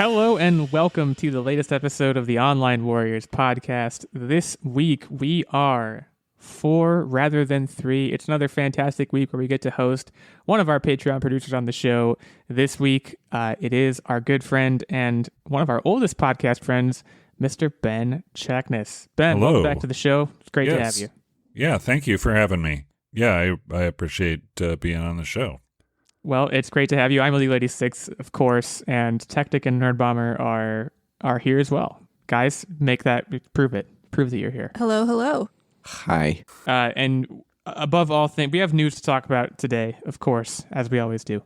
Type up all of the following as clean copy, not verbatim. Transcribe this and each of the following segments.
Hello and welcome to the latest episode of the Online Warriors podcast. This week we are 4 rather than 3. It's another fantastic week where we get to host one of our Patreon producers on the show. This week it is our good friend and one of our oldest podcast friends, Mr. Ben Chakness. Ben, hello. Welcome back to the show. It's great to have you. Yeah, thank you for having me. Yeah, I appreciate being on the show. Well, it's great to have you. I'm Illeagle 86, of course, and Techtic and Nerdbomber are here as well. Guys, prove it. Prove that you're here. Hello. Hi. And above all things, we have news to talk about today, of course, as we always do.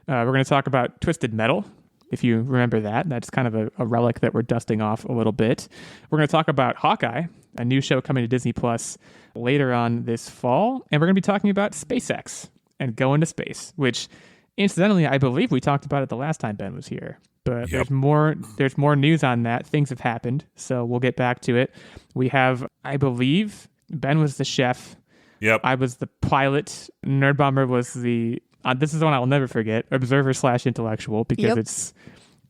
We're going to talk about Twisted Metal, if you remember that. That's kind of a relic that we're dusting off a little bit. We're going to talk about Hawkeye, a new show coming to Disney Plus later on this fall. And we're going to be talking about SpaceX and going to space, which incidentally, I believe we talked about it the last time Ben was here. But there's more news on that. Things have happened, so we'll get back to it. We have, I believe, Ben was the chef. Yep. I was the pilot. Nerdbomber was the, this is the one I'll never forget, observer/intellectual, because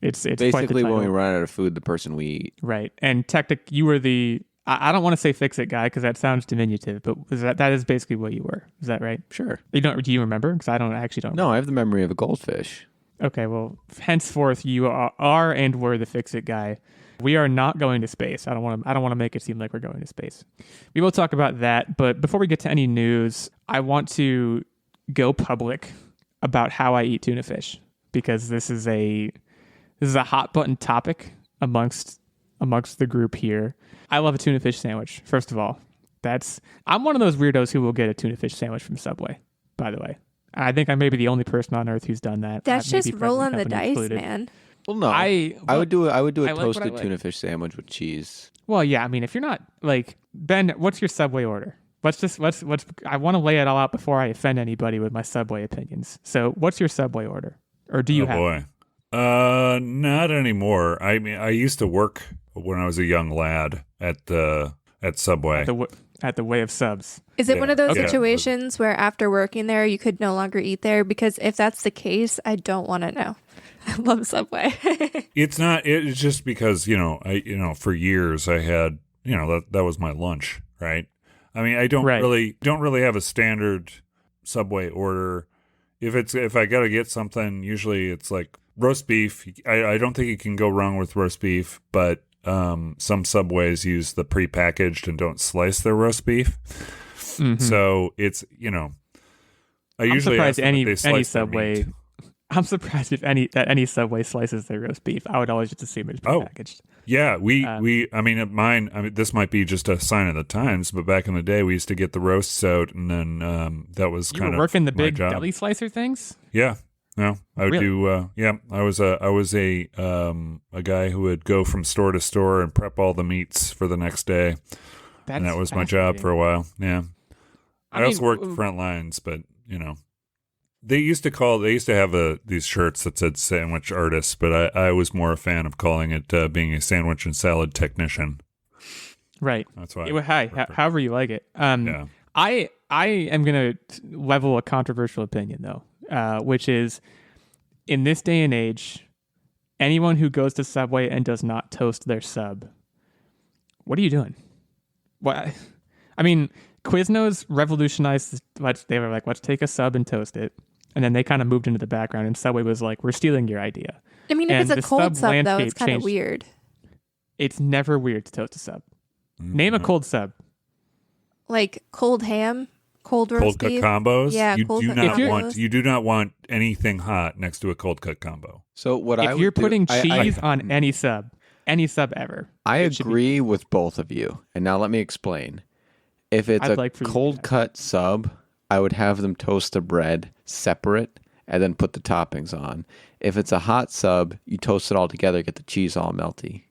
it's basically when we run out of food, the person we eat. Right. And Techtic, you were the, I don't want to say fix-it guy because that sounds diminutive, but that is basically what you were. Is that right? Sure. Do you remember? Because I actually don't. No, I have the memory of a goldfish. Okay, well, henceforth you are and were the fix-it guy. We are not going to space. I don't want to make it seem like we're going to space. We will talk about that, but before we get to any news, I want to go public about how I eat tuna fish, because this is a hot button topic amongst the group here. I love a tuna fish sandwich, first of all. I'm one of those weirdos who will get a tuna fish sandwich from Subway, by the way. I think I may be the only person on earth who's done that. That's just rolling the dice, included. Man. Well, no. I would do a toasted tuna fish sandwich with cheese. Well, yeah, I mean, if you're not, like, Ben, what's your Subway order? I want to lay it all out before I offend anybody with my Subway opinions. So what's your Subway order? Or do you have boy. Not anymore. I mean, I used to work when I was a young lad at Subway. At the Way of Subs. Is it one of those situations where after working there, you could no longer eat there? Because if that's the case, I don't want to know. I love Subway. It's not. It's just because for years I had that was my lunch, right? I mean, I don't really have a standard Subway order. If I gotta get something, usually it's like roast beef. I don't think you can go wrong with roast beef, but some Subways use the prepackaged and don't slice their roast beef. Mm-hmm. So it's I'm surprised any Subway. I'm surprised if any Subway slices their roast beef. I would always just assume it's prepackaged. Yeah, at mine. This might be just a sign of the times, but back in the day, we used to get the roasts out, and then that was kind of working the big job. deli slicer things. Yeah. No, I would do. I was a guy who would go from store to store and prep all the meats for the next day, and that was my job for a while. Yeah, I also worked the front lines, but they used to have these shirts that said sandwich artist, but I was more a fan of calling it being a sandwich and salad technician. Right. That's why. However you like it. Yeah. I am gonna level a controversial opinion though. Which is, in this day and age, anyone who goes to Subway and does not toast their sub, what are you doing? What? I mean, Quiznos revolutionized. They were like, let's take a sub and toast it, and then they kind of moved into the background. And Subway was like, we're stealing your idea. I mean, if it's a cold sub, though, it's kind of weird. It's never weird to toast a sub. Mm-hmm. Name a cold sub. Like cold ham. Cold roast cut beef. combos. Yeah, You do not want anything hot next to a cold cut combo. So if you're putting cheese on any sub ever, I agree with both of you. And now let me explain. If it's cold cut sub, I would have them toast the bread separate and then put the toppings on. If it's a hot sub, you toast it all together, get the cheese all melty.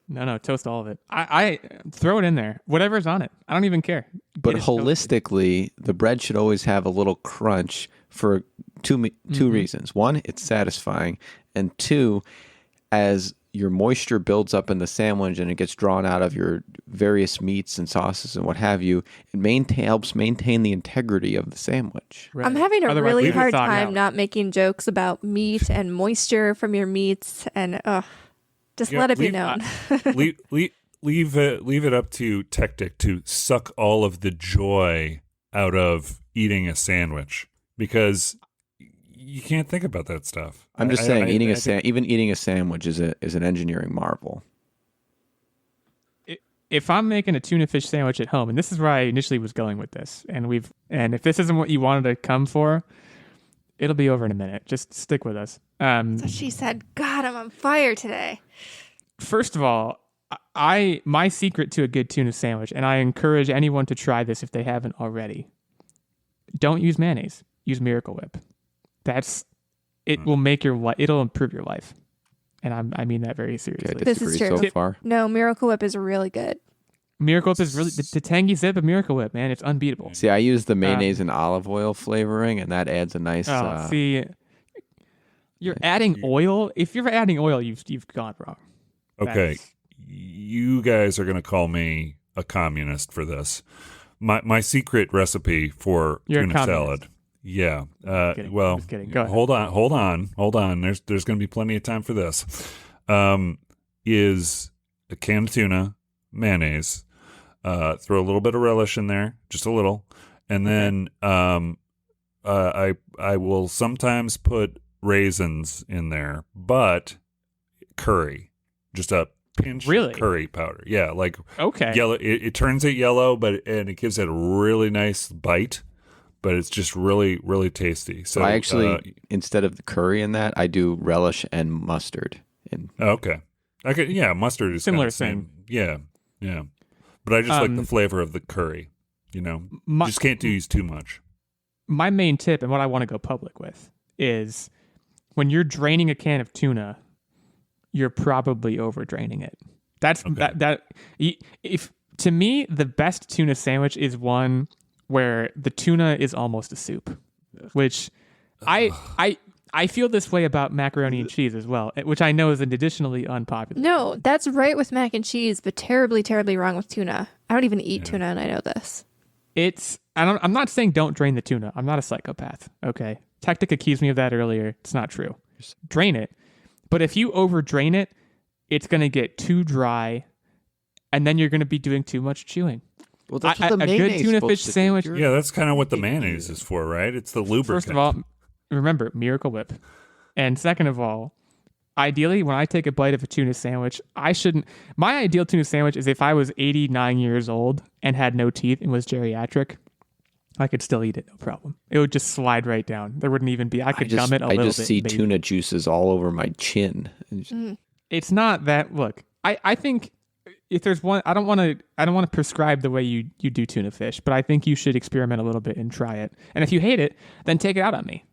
No, toast all of it. I throw it in there. Whatever's on it. I don't even care. But holistically, the bread should always have a little crunch for two reasons. One, it's satisfying. And two, as your moisture builds up in the sandwich and it gets drawn out of your various meats and sauces and what have you. It helps maintain the integrity of the sandwich. Right. I'm having a really hard time not making jokes about meat and moisture from your meats, and just let it be known. Leave it up to Techtic to suck all of the joy out of eating a sandwich, because you can't think about that stuff. I'm just saying, even eating a sandwich is an engineering marvel. If I'm making a tuna fish sandwich at home, and this is where I initially was going with this, and if this isn't what you wanted to come for, it'll be over in a minute. Just stick with us. So she said, God, I'm on fire today. First of all, my secret to a good tuna sandwich, and I encourage anyone to try this if they haven't already, don't use mayonnaise. Use Miracle Whip. Will make it'll improve your life. And I mean that very seriously. Okay, this is true. So far. No, Miracle Whip is really good. Miracle Whip is really the tangy zip of Miracle Whip, man. It's unbeatable. See, I use the mayonnaise and olive oil flavoring, and that adds a nice. You're adding oil. If you're adding oil, you've gone wrong. Okay, you guys are going to call me a communist for this. My secret recipe for tuna salad. Yeah. Well, hold on. There's going to be plenty of time for this. Is a can of tuna, mayonnaise, throw a little bit of relish in there, just a little, and then I will sometimes put raisins in there, but curry, just a pinch of curry powder. Yeah, like yellow. It turns it yellow, and it gives it a really nice bite. But it's just really, really tasty. So I actually, instead of the curry in that, I do relish and mustard. Okay. Mustard is similar kind of thing. Yeah. But I just like the flavor of the curry. You just can't use too much. My main tip, and what I want to go public with, is when you're draining a can of tuna, you're probably over draining it. To me, the best tuna sandwich is one where the tuna is almost a soup, which I feel this way about macaroni and cheese as well, which I know is an additionally unpopular. No, that's right with mac and cheese, but terribly, terribly wrong with tuna. I don't even eat tuna, and I know this. I'm not saying don't drain the tuna. I'm not a psychopath, okay? Techtic accused me of that earlier. It's not true. Drain it. But if you over drain it, it's going to get too dry, and then you're going to be doing too much chewing. Well, that's what the mayonnaise good tuna fish sandwich. Yeah, that's kind of what the mayonnaise is for, right? It's the lubricant. First of all, remember Miracle Whip, and second of all, ideally, when I take a bite of a tuna sandwich, my ideal tuna sandwich is if I was 89 years old and had no teeth and was geriatric. I could still eat it, no problem. It would just slide right down. There wouldn't even be. I could gum it a little bit. I just see tuna juices all over my chin. It's not that. Look, I think. If there's one, I don't want to prescribe the way you do tuna fish, but I think you should experiment a little bit and try it. And if you hate it, then take it out on me.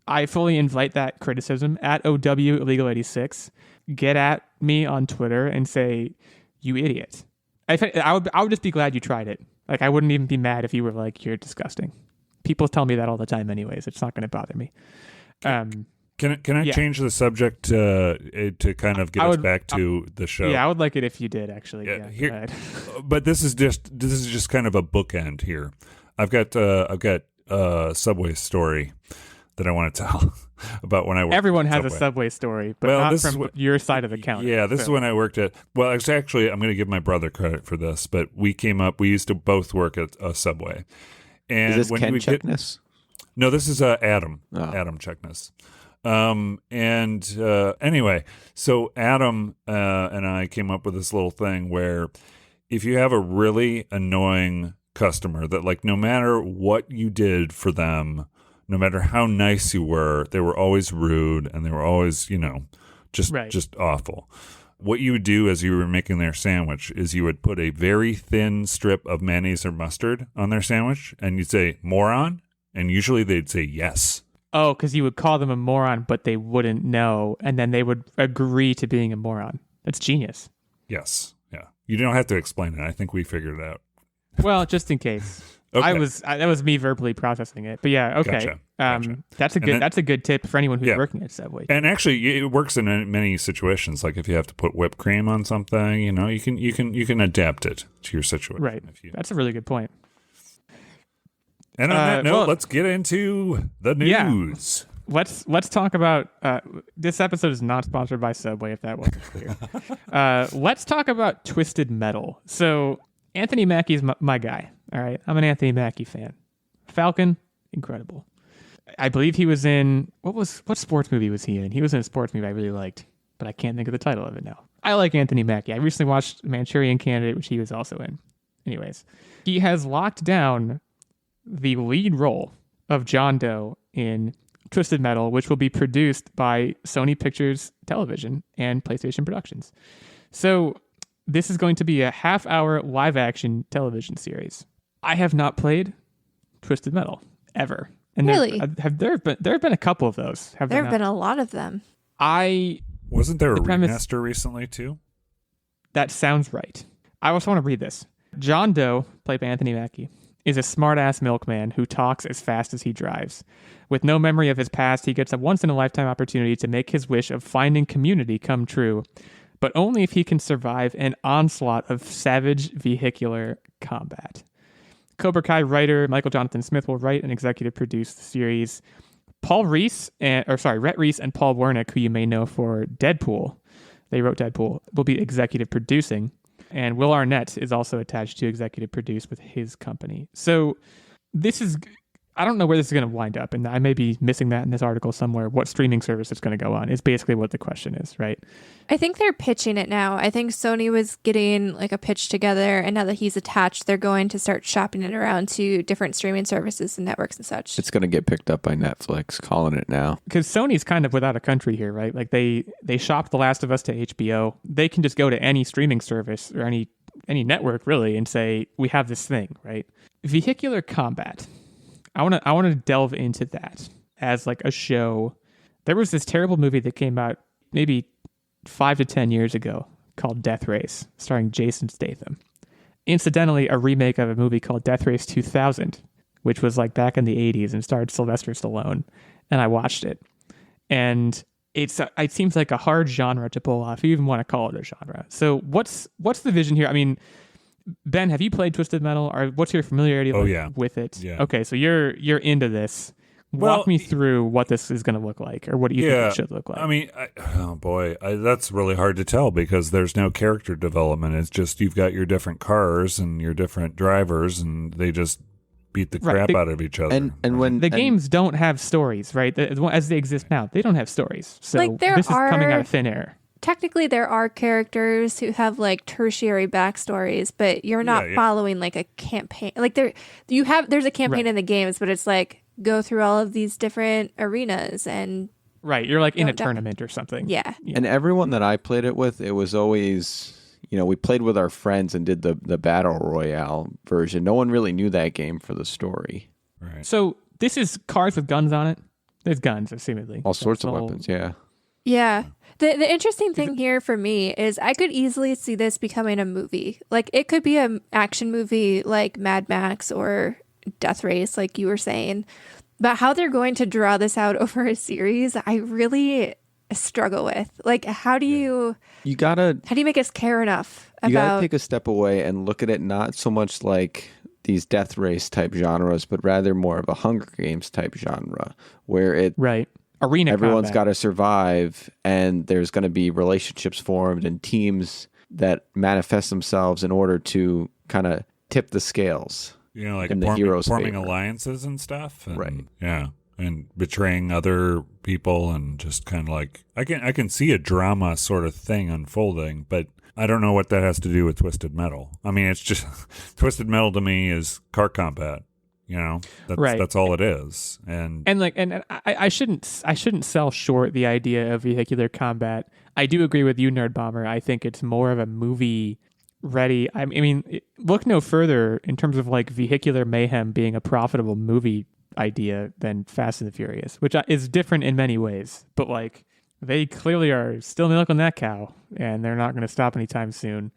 I fully invite that criticism at Illeagle86. Get at me on Twitter and say, you idiot. I would just be glad you tried it. Like, I wouldn't even be mad if you were like, you're disgusting. People tell me that all the time anyways. It's not going to bother me. Can I change the subject to kind of get us back to the show? Yeah, I would like it if you did, actually. Yeah, but this is just kind of a bookend here. I've got a Subway story that I want to tell about when I worked. Everyone at has Subway. A Subway story, but not from your side of the counter. Yeah, this is when I worked at. Well, actually, I'm going to give my brother credit for this, but we used to both work at a Subway. And is this Ken Checkness? No, this is Adam. Oh. Adam Checkness. Anyway, so Adam and I came up with this little thing where if you have a really annoying customer that, like, no matter what you did for them, no matter how nice you were, they were always rude and they were always, just awful. What you would do as you were making their sandwich is you would put a very thin strip of mayonnaise or mustard on their sandwich and you'd say, moron? And usually they'd say yes. Oh, because you would call them a moron, but they wouldn't know, and then they would agree to being a moron. That's genius. Yes. Yeah. You don't have to explain it. I think we figured it out. Well, just in case. Okay. That was me verbally processing it. But yeah, okay. Gotcha. That's a good tip for anyone who's working at Subway. And actually, it works in many situations. Like if you have to put whipped cream on something, you can adapt it to your situation. Right. That's a really good point. And on that note, let's get into the news. Yeah. Let's talk about this episode is not sponsored by Subway, if that wasn't clear. Let's talk about Twisted Metal. So Anthony Mackie's my guy. All right, I'm an Anthony Mackie fan. Falcon, incredible. I believe he was in what sports movie was he in? He was in a sports movie I really liked, but I can't think of the title of it now. I like Anthony Mackie. I recently watched Manchurian Candidate, which he was also in. Anyways, he has locked down the lead role of John Doe in Twisted Metal, which will be produced by Sony Pictures Television and PlayStation Productions. So this is going to be a half-hour live-action television series. I have not played Twisted Metal ever. And really? There have been a couple of those. There have been a lot of them. Wasn't there a remaster recently too? That sounds right. I also want to read this. John Doe, played by Anthony Mackie, is a smart-ass milkman who talks as fast as he drives. With no memory of his past, he gets a once-in-a-lifetime opportunity to make his wish of finding community come true, but only if he can survive an onslaught of savage vehicular combat. Cobra Kai writer Michael Jonathan Smith will write and executive produce the series. Rhett Reese and Paul Wernick, who you may know for Deadpool, they wrote Deadpool, will be executive producing. And Will Arnett is also attached to executive produce with his company. So this is, I don't know where this is going to wind up, and I may be missing that in this article somewhere. What streaming service it's going to go on is basically what the question is, right? I think they're pitching it now. I think Sony was getting like a pitch together, and now that he's attached, they're going to start shopping it around to different streaming services and networks and such. It's going to get picked up by Netflix, calling it now. Because Sony's kind of without a country here, right? Like they shopped The Last of Us to HBO. They can just go to any streaming service or any network really and say, we have this thing, right? Vehicular combat. I want to delve into that as like a show. There was this terrible movie that came out maybe 5 to 10 years ago called Death Race, starring Jason Statham. Incidentally, a remake of a movie called Death Race 2000, which was like back in the 80s and starred Sylvester Stallone. And I watched it. And it seems like a hard genre to pull off, if you even want to call it a genre. So what's the vision here? I mean, Ben, have you played Twisted Metal, or what's your familiarity with it? Yeah. Okay, so you're into this. Walk me through what this is going to look like, or what do you think it should look like? I mean, that's really hard to tell because there's no character development. It's just you've got your different cars and your different drivers, and they just beat the crap out of each other. And when games don't have stories, right? As they exist now, they don't have stories. So like this is coming out of thin air. Technically, there are characters who have like tertiary backstories, but you're not following like a campaign. Like there's a campaign in the games, but it's like go through all of these different arenas and you're like in a tournament or something. Yeah. And everyone that I played it with, it was always, we played with our friends and did the battle royale version. No one really knew that game for the story. Right. So this is cars with guns on it. There's guns, assumedly. All sorts of weapons. Yeah. Yeah. The interesting thing here for me is I could easily see this becoming a movie. Like it could be an action movie like Mad Max or Death Race, like you were saying. But how they're going to draw this out over a series, I really struggle with. Like, how do you make us care enough about... You gotta take a step away and look at it not so much like these Death Race type genres, but rather more of a Hunger Games type genre, where it... Right. Arena everyone's got to survive, and there's going to be relationships formed and teams that manifest themselves in order to kind of tip the scales. Like in the heroes' forming favor. Alliances and stuff. And, right. Yeah. And betraying other people and just kind of like, I can see a drama sort of thing unfolding, but I don't know what that has to do with Twisted Metal. I mean, it's just Twisted Metal to me is car combat. That's all it is. And I shouldn't sell short the idea of vehicular combat. I do agree with you, Nerdbomber. I think it's more of a movie ready. I mean, look no further in terms of like vehicular mayhem being a profitable movie idea than Fast and the Furious, which is different in many ways. But like they clearly are still milking that cow, and they're not going to stop anytime soon.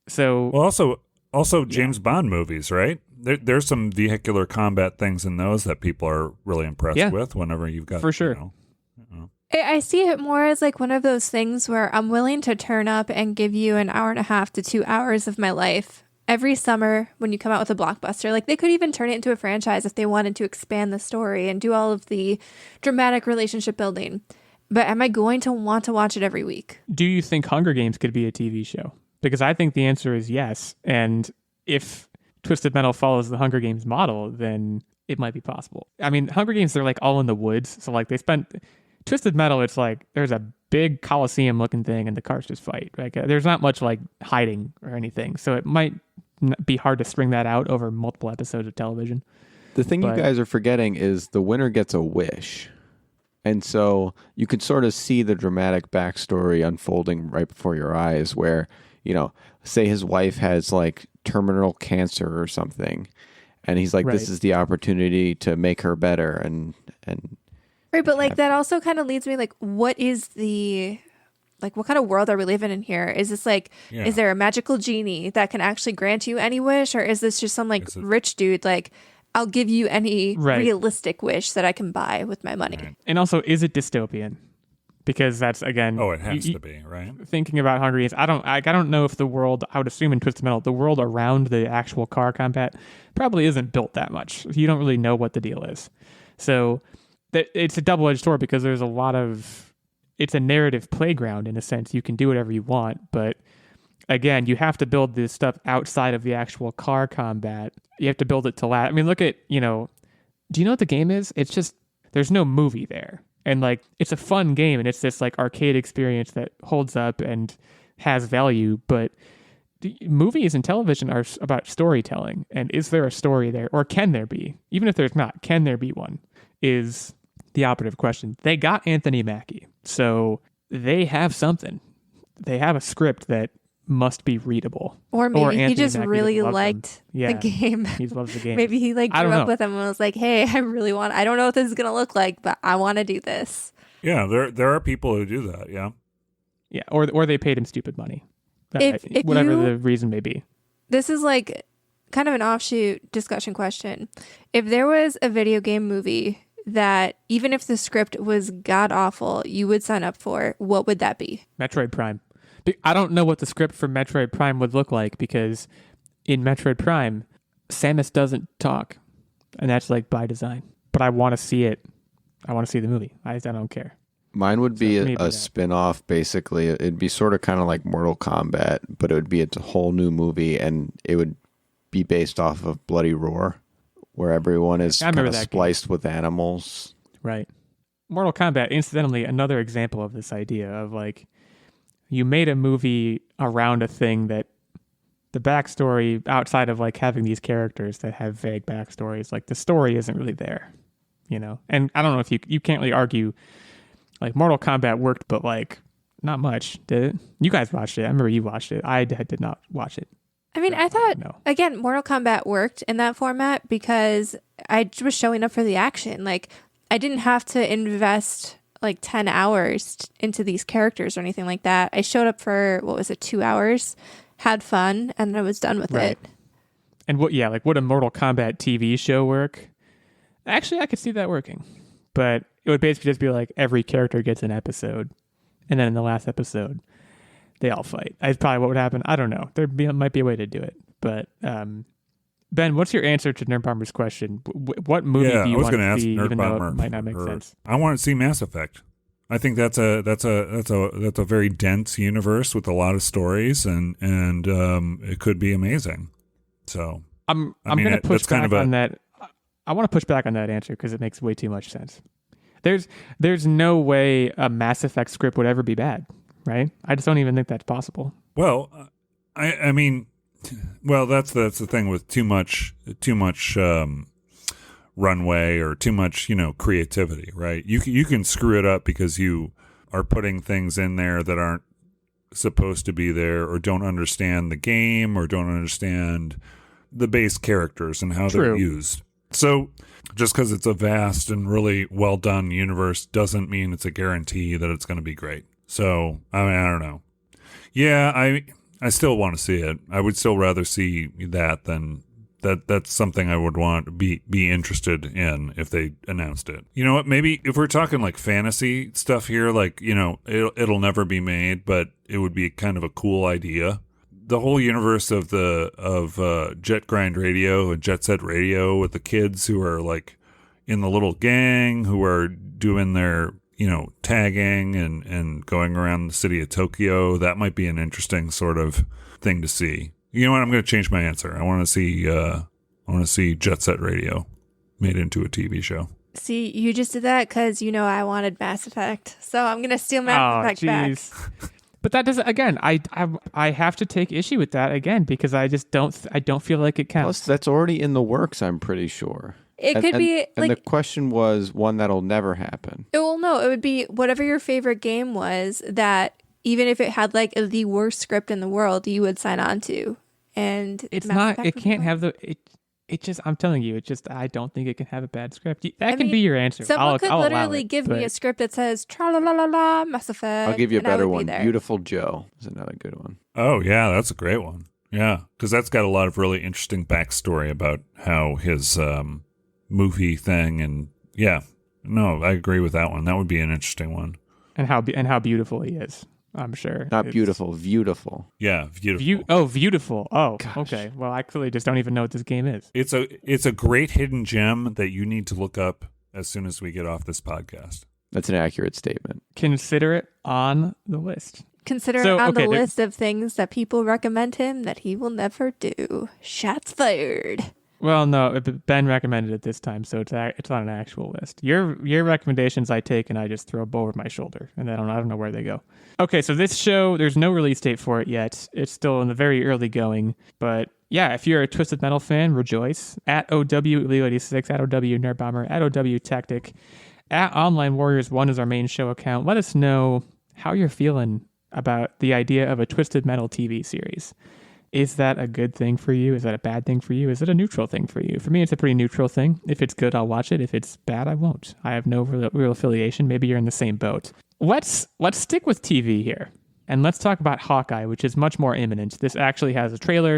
So Also James Bond movies, right? there's some vehicular combat things in those that people are really impressed with whenever you've got, for sure. I see it more as like one of those things where I'm willing to turn up and give you an hour and a half to 2 hours of my life every summer when you come out with a blockbuster. Like, they could even turn it into a franchise if they wanted to expand the story and do all of the dramatic relationship building. But am I going to want to watch it every week? Do you think Hunger Games could be a TV show? Because I think the answer is yes. And if Twisted Metal follows the Hunger Games model, then it might be possible. I mean, Hunger Games, they're like all in the woods. So like Twisted Metal, it's like there's a big Coliseum looking thing and the cars just fight. Like there's not much like hiding or anything. So it might be hard to string that out over multiple episodes of television. The thing you guys are forgetting is the winner gets a wish. And so you can sort of see the dramatic backstory unfolding right before your eyes where, say his wife has like terminal cancer or something. And he's like, this is the opportunity to make her better. And right, but like that also kind of leads me like, what is what kind of world are we living in here? Is this like, is there a magical genie that can actually grant you any wish? Or is this just some like rich dude like, I'll give you any realistic wish that I can buy with my money? Right. And also, is it dystopian? Because that's, again... Oh, it has to be, right? Thinking about Hunger Games, I don't know if the world, I would assume in Twisted Metal, the world around the actual car combat probably isn't built that much. You don't really know what the deal is. So it's a double-edged sword because there's a lot of... It's a narrative playground in a sense. You can do whatever you want, but again, you have to build this stuff outside of the actual car combat. You have to build it to last. I mean, look at, do you know what the game is? It's just, there's no movie there. And like, it's a fun game and it's this like arcade experience that holds up and has value. But the movies and television are about storytelling. And is there a story there? Or can there be? Even if there's not, can there be one? Is the operative question. They got Anthony Mackie. So they have something. They have a script that must be readable. Or maybe he just really liked the game. He loves the game. Maybe he like grew up with him and was like, hey, I don't know what this is going to look like, but I want to do this. Yeah, there are people who do that, yeah. Yeah, or they paid him stupid money. Whatever the reason may be. This is like kind of an offshoot discussion question. If there was a video game movie that even if the script was god-awful, you would sign up for, what would that be? Metroid Prime. I don't know what the script for Metroid Prime would look like because in Metroid Prime, Samus doesn't talk. And that's like by design. But I want to see it. I want to see the movie. I don't care. Mine would be a spin-off, basically. It'd be sort of kind of like Mortal Kombat, but it would be a whole new movie, and it would be based off of Bloody Roar, where everyone is kind of spliced with animals. Right. Mortal Kombat, incidentally, another example of this idea of like, you made a movie around a thing that the backstory, outside of like having these characters that have vague backstories, like the story isn't really there, And I don't know if you can't really argue, like Mortal Kombat worked, but like not much, did it? You guys watched it. I remember you watched it. I did not watch it. I mean, I thought, again, Mortal Kombat worked in that format because I was showing up for the action. Like, I didn't have to invest like 10 hours into these characters or anything like that. I showed up for, 2 hours, had fun, and I was done with it. And would a Mortal Kombat TV show work? Actually, I could see that working. But it would basically just be like every character gets an episode. And then in the last episode, they all fight. That's probably what would happen. I don't know. Might be a way to do it. But Ben, what's your answer to Nerdbomber's question? What movie do you want to see, even though it might not make sense? I want to see Mass Effect. I think that's a very dense universe with a lot of stories, and it could be amazing. So I'm going to push back on that. I want to push back on that answer because it makes way too much sense. There's no way a Mass Effect script would ever be bad, right? I just don't even think that's possible. Well, I mean. Well, that's the thing with too much runway or too much creativity, right? You can screw it up because you are putting things in there that aren't supposed to be there, or don't understand the game, or don't understand the base characters and how they're used. So just because it's a vast and really well done universe doesn't mean it's a guarantee that it's going to be great. So I mean, I don't know. Yeah, I still want to see it. I would still rather see that than That's something I would want to be interested in if they announced it. You know what? Maybe if we're talking like fantasy stuff here, like, you know, it'll never be made, but it would be kind of a cool idea. The whole universe of Jet Grind Radio and Jet Set Radio with the kids who are like in the little gang who are doing their, you know, tagging and going around the city of Tokyo. That might be an interesting sort of thing to see. You know what? I'm going to change my answer. I want to see Jet Set Radio made into a TV show. See, you just did that because you know I wanted Mass Effect, so I'm going to steal Mass Effect back. But that doesn't. Again, I have to take issue with that again because I just don't feel like it counts. Plus, that's already in the works. I'm pretty sure. It could be and the question was one that'll never happen. Well, no, it would be whatever your favorite game was that. Even if it had like the worst script in the world, you would sign on to. And it's not. It can't have the. It just. I'm telling you. It just. I don't think it can have a bad script. That can be your answer. Someone could literally give me a script that says "tra la la la la" Mass Effect. I'll give you a better one. Beautiful Joe is another good one. Oh yeah, that's a great one. Yeah, because that's got a lot of really interesting backstory about how his movie thing and yeah. No, I agree with that one. That would be an interesting one. And how beautiful he is. I'm sure. Not beautiful, beautiful. Yeah, beautiful. Beautiful. Oh, gosh. Okay. Well, I clearly just don't even know what this game is. It's a great hidden gem that you need to look up as soon as we get off this podcast. That's an accurate statement. Consider it on the list. Consider it on the list of things that people recommend him that he will never do. Shots fired. Well, no, Ben recommended it this time, so it's on an actual list. Your recommendations I take and I just throw over my shoulder, and I don't know where they go. Okay, so this show, there's no release date for it yet. It's still in the very early going, but yeah, if you're a Twisted Metal fan, rejoice. At @OW86, at OW Nerdbomber, at OW Techtic, at Online Warriors 1 is our main show account. Let us know how you're feeling about the idea of a Twisted Metal TV series. Is that a good thing for you? Is that a bad thing for you? Is it a neutral thing for you? For me, it's a pretty neutral thing. If it's good, I'll watch it. If it's bad, I won't. I have no real affiliation. Maybe you're in the same boat. Let's stick with TV here, and let's talk about Hawkeye, which is much more imminent. This actually has a trailer.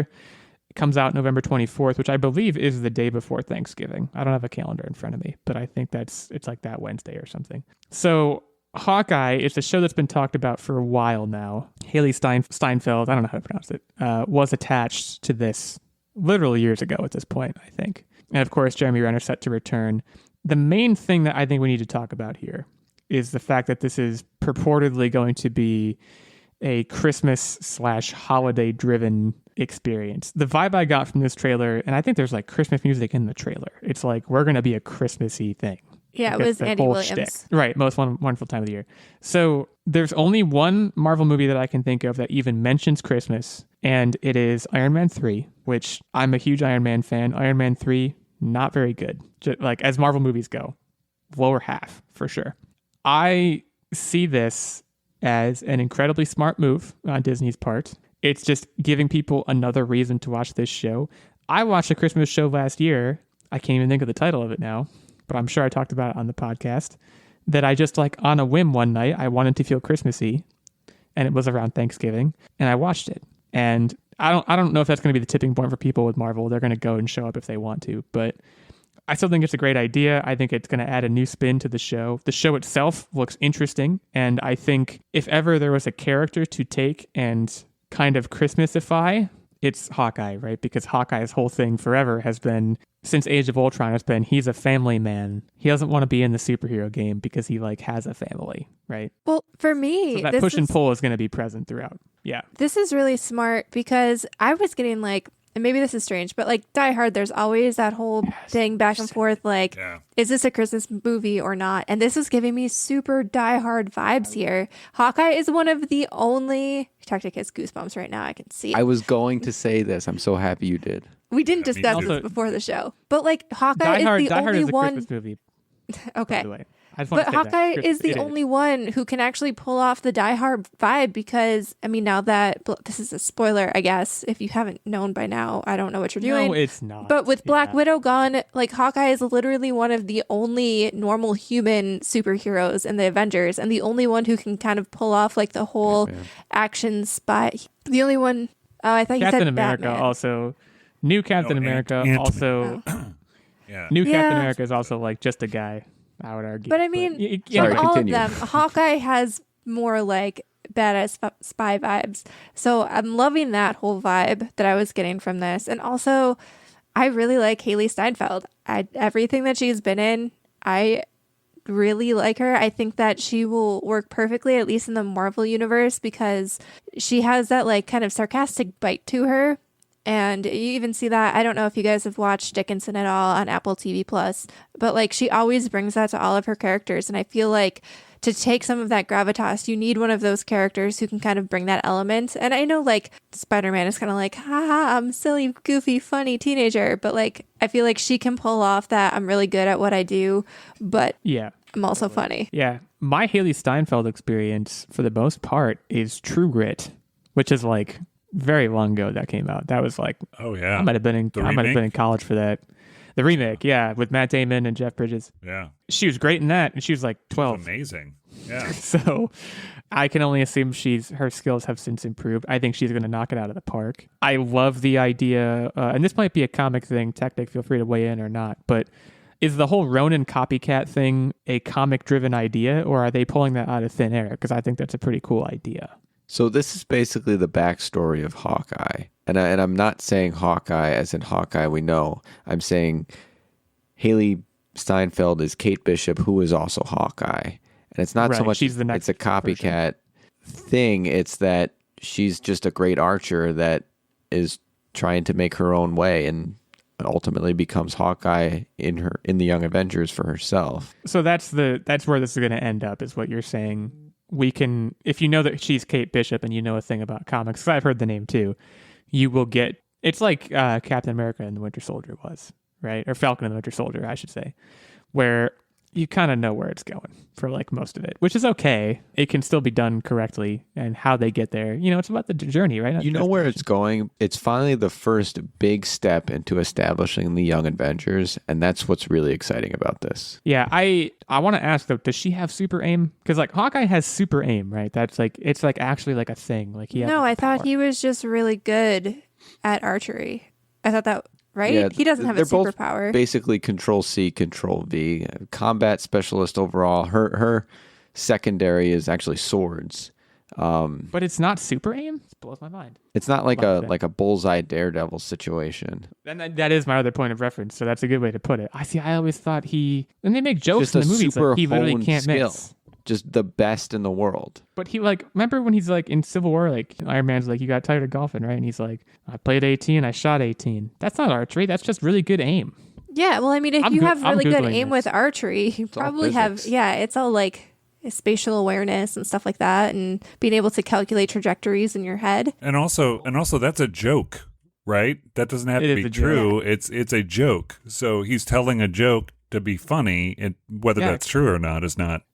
It comes out November 24th, which I believe is the day before Thanksgiving. I don't have a calendar in front of me, but I think it's like that Wednesday or something. So Hawkeye is a show that's been talked about for a while now. Haley Steinfeld, I don't know how to pronounce it, was attached to this literally years ago at this point, I think. And of course, Jeremy Renner set to return. The main thing that I think we need to talk about here is the fact that this is purportedly going to be a Christmas/holiday driven experience. The vibe I got from this trailer, and I think there's like Christmas music in the trailer. It's like, we're going to be a Christmassy thing. Yeah, it was Andy Williams. Shtick. Right, most wonderful time of the year. So there's only one Marvel movie that I can think of that even mentions Christmas, and it is Iron Man 3, which I'm a huge Iron Man fan. Iron Man 3, not very good. Just, like, as Marvel movies go, lower half, for sure. I see this as an incredibly smart move on Disney's part. It's just giving people another reason to watch this show. I watched a Christmas show last year. I can't even think of the title of it now, but I'm sure I talked about it on the podcast, that I just like on a whim one night, I wanted to feel Christmassy, and it was around Thanksgiving, and I watched it. And I don't know if that's going to be the tipping point for people with Marvel. They're going to go and show up if they want to, but I still think it's a great idea. I think it's going to add a new spin to the show. The show itself looks interesting, and I think if ever there was a character to take and kind of Christmasify, it's Hawkeye, right? Because Hawkeye's whole thing forever has been, since Age of Ultron, it's been he's a family man. He doesn't want to be in the superhero game because he like has a family, right? Well, for me, so that push and pull is going to be present throughout. Yeah. This is really smart because I was getting like, and maybe this is strange, but like Die Hard, there's always that whole thing back and forth, like, is this a Christmas movie or not? And this is giving me super Die Hard vibes here. Hawkeye is one of the only, Techtic has goosebumps right now, I can see. I was going to say this. I'm so happy you did. We didn't discuss this before the show. But like Hawkeye is the only one. Die Hard is a Christmas movie. Okay. By the way. But Hawkeye is the only one who can actually pull off the Die Hard vibe because, I mean, now that, this is a spoiler, I guess, if you haven't known by now, I don't know what you're doing. No, it's not. But with Black Widow gone, like Hawkeye is literally one of the only normal human superheroes in the Avengers and the only one who can kind of pull off like the whole action spy. The only one, I thought you said Captain America Batman. also New Captain America also. Yeah. New Captain America is also like just a guy, I would argue. But I mean, all of them, Hawkeye has more like badass spy vibes. So I'm loving that whole vibe that I was getting from this. And also, I really like Haley Steinfeld. Everything that she's been in, I really like her. I think that she will work perfectly, at least in the Marvel universe, because she has that like kind of sarcastic bite to her. And you even see that, I don't know if you guys have watched Dickinson at all on Apple TV Plus, but like she always brings that to all of her characters. And I feel like to take some of that gravitas, you need one of those characters who can kind of bring that element. And I know like Spider-Man is kind of like, haha, I'm silly, goofy, funny teenager. But like, I feel like she can pull off that I'm really good at what I do, but I'm also funny. Yeah. My Haley Steinfeld experience for the most part is True Grit, which is like very long ago that came out. That was like, oh yeah, I might have been in college for that. The remake, yeah, with Matt Damon and Jeff Bridges. Yeah. She was great in that, and she was like 12. Amazing. Yeah. So I can only assume her skills have since improved. I think she's going to knock it out of the park. I love the idea, and this might be a comic thing. Techtic, feel free to weigh in or not, but is the whole Ronin copycat thing a comic-driven idea, or are they pulling that out of thin air? Because I think that's a pretty cool idea. So this is basically the backstory of Hawkeye. And I'm not saying Hawkeye as in Hawkeye we know. I'm saying Haley Steinfeld is Kate Bishop, who is also Hawkeye. And it's not so much it's a copycat thing. It's that she's just a great archer that is trying to make her own way and ultimately becomes Hawkeye in the Young Avengers for herself. So that's where this is going to end up, is what you're saying. We can, if you know that she's Kate Bishop and you know a thing about comics, 'cause I've heard the name too, you will get, it's like Captain America and the Winter Soldier was, right? Or Falcon and the Winter Soldier, I should say, where you kind of know where it's going for like most of it, which is okay. It can still be done correctly, and how they get there, it's about the journey, right? You know where it's going. It's finally the first big step into establishing the Young Avengers, and that's what's really exciting about this. Yeah, I want to ask though, does she have super aim? Because like Hawkeye has super aim, right? That's like, it's like actually like a thing. Like I thought he was just really good at archery. I thought that. Right? Yeah, he doesn't have a superpower. Both basically Control C, Control V. Combat specialist overall. Her secondary is actually swords. But it's not super aim? It blows my mind. It's not like a bullseye Daredevil situation. And that is my other point of reference, so that's a good way to put it. I always thought and they make jokes in the movies like he literally can't mix. Just the best in the world. But he remember when he's like in Civil War, like Iron Man's like, you got tired of golfing, right? And he's like, I played 18, I shot 18. That's not archery. That's just really good aim. Yeah. Well, I mean, if you have really good aim with archery, you probably have, it's all like spatial awareness and stuff like that, and being able to calculate trajectories in your head. And also that's a joke, right? That doesn't have to be true. Yeah. It's a joke. So he's telling a joke to be funny, and whether that's true or not is not,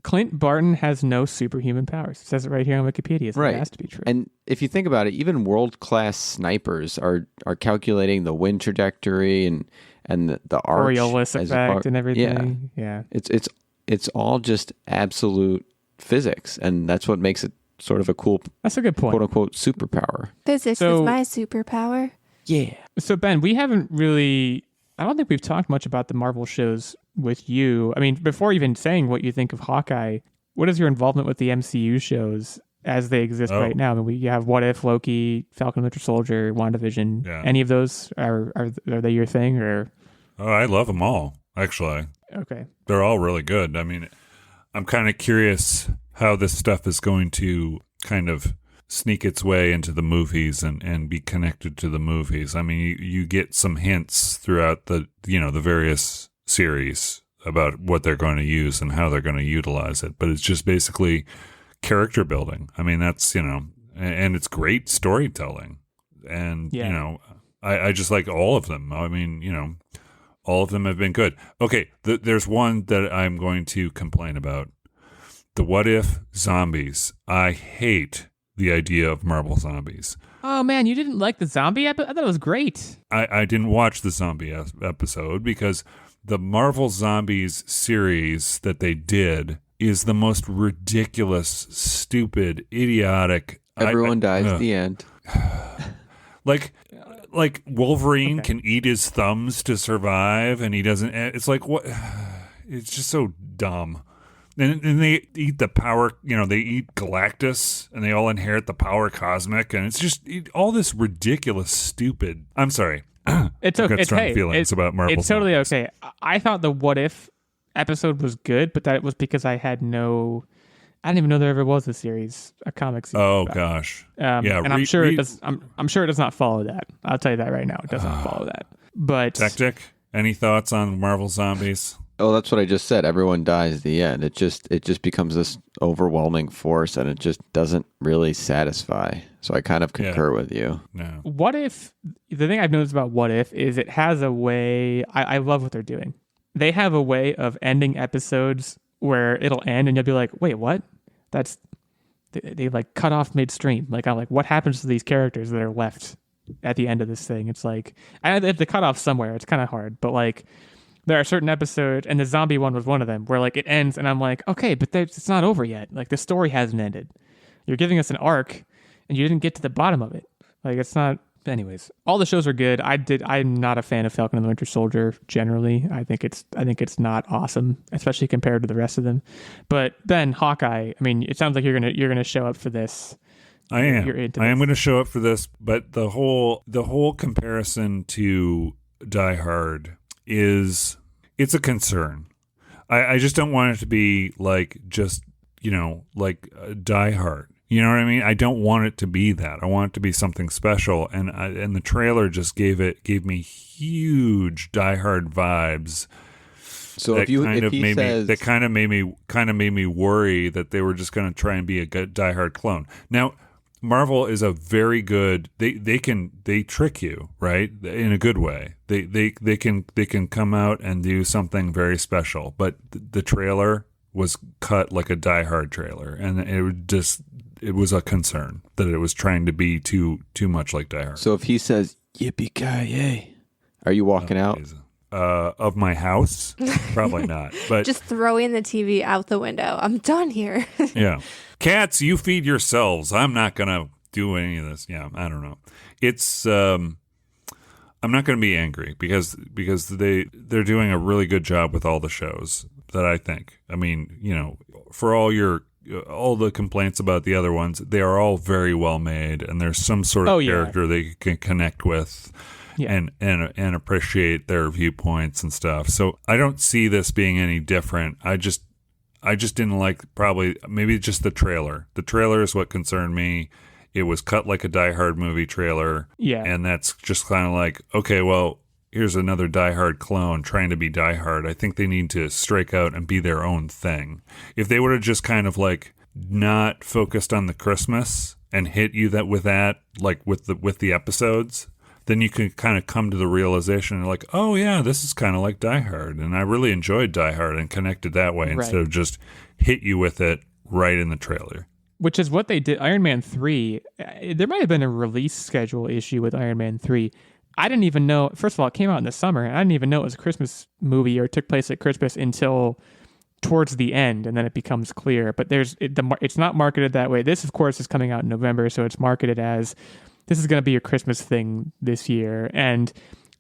Clint Barton has no superhuman powers. It says it right here on Wikipedia, so it has to be true. And if you think about it, even world-class snipers are calculating the wind trajectory and the arch. Coriolis effect and everything. Yeah. It's all just absolute physics, and that's what makes it sort of a cool, that's a good point, quote-unquote superpower. Physics is my superpower. Yeah. So Ben, we haven't really... I don't think we've talked much about the Marvel shows with you. I mean, before even saying what you think of Hawkeye, what is your involvement with the MCU shows as they exist right now? I mean, you have What If, Loki, Falcon, Winter Soldier, WandaVision. Yeah. Any of those, are they your thing? Or? Oh, I love them all, actually. Okay. They're all really good. I mean, I'm kind of curious how this stuff is going to kind of sneak its way into the movies and be connected to the movies. I mean, you get some hints throughout the various series about what they're going to use and how they're going to utilize it, but it's just basically character building. I mean, that's, and it's great storytelling. And, I just like all of them. I mean, all of them have been good. Okay, there's one that I'm going to complain about. The What If zombies. I hate the idea of Marvel zombies. Oh man, you didn't like the zombie episode? I thought it was great. I didn't watch the zombie episode because the Marvel Zombies series that they did is the most ridiculous, stupid, idiotic. Everyone dies at the end. Like like Wolverine can eat his thumbs to survive, and he doesn't. It's like what? It's just so dumb. And they eat the power, they eat Galactus, and they all inherit the power cosmic, and it's just all this ridiculous, stupid. I'm sorry. It's okay. I've got feelings about Marvel. It's totally okay. I thought the What If episode was good, but that was because I didn't even know there ever was a series, a comic series. Oh gosh. Yeah, and I'm sure it does. I'm sure it does not follow that. I'll tell you that right now. It doesn't follow that. But Techtic, any thoughts on Marvel Zombies? Oh, that's what I just said. Everyone dies at the end. It just becomes this overwhelming force, and it just doesn't really satisfy. So I kind of concur with you. No. What If, the thing I've noticed about What If is it has a way, I love what they're doing. They have a way of ending episodes where it'll end and you'll be like, wait, what? They like cut off midstream. Like, I'm like, what happens to these characters that are left at the end of this thing? It's like, I have to cut off somewhere. It's kind of hard, but like, there are certain episodes, and the zombie one was one of them, where like it ends, and I'm like, okay, but it's not over yet. Like the story hasn't ended. You're giving us an arc, and you didn't get to the bottom of it. Like it's not. Anyways, all the shows are good. I'm not a fan of Falcon and the Winter Soldier generally. I think it's not awesome, especially compared to the rest of them. But then Hawkeye. I mean, it sounds like you're gonna show up for this. I am. I am going to show up for this, but the whole comparison to Die Hard it's a concern. I just don't want it to be like just like Die Hard. You know what I mean? I don't want it to be that. I want it to be something special. And the trailer just gave me huge Die Hard vibes. So that kind of made me worry that they were just going to try and be a good Die Hard clone. Now, Marvel is a very good. They trick you, right, in a good way. They can come out and do something very special. But the trailer was cut like a Die Hard trailer, and it was a concern that it was trying to be too much like Die Hard. So if he says yippee-ki-yay, are you walking out? Of my house? Probably not. But just throwing the TV out the window. I'm done here. Yeah. Cats, you feed yourselves. I'm not going to do any of this. Yeah, I don't know. It's I'm not going to be angry because they're doing a really good job with all the shows that I think. I mean, for all the complaints about the other ones, they are all very well made, and there's some sort of character they can connect with. Yeah. And appreciate their viewpoints and stuff. So I don't see this being any different. I just didn't like maybe just the trailer. The trailer is what concerned me. It was cut like a Die Hard movie trailer. Yeah. And that's just kind of like, okay, well, here's another Die Hard clone trying to be Die Hard. I think they need to strike out and be their own thing. If they would have just kind of like not focused on the Christmas and hit you with that like with the episodes, then you can kind of come to the realization like, oh yeah, this is kind of like Die Hard, and I really enjoyed Die Hard and connected that way instead of just hit you with it right in the trailer. Which is what they did. Iron Man 3, there might have been a release schedule issue with Iron Man 3. I didn't even know, first of all, it came out in the summer, and I didn't even know it was a Christmas movie or took place at Christmas until towards the end, and then it becomes clear. But it's not marketed that way. This, of course, is coming out in November, so it's marketed as this is going to be a Christmas thing this year, and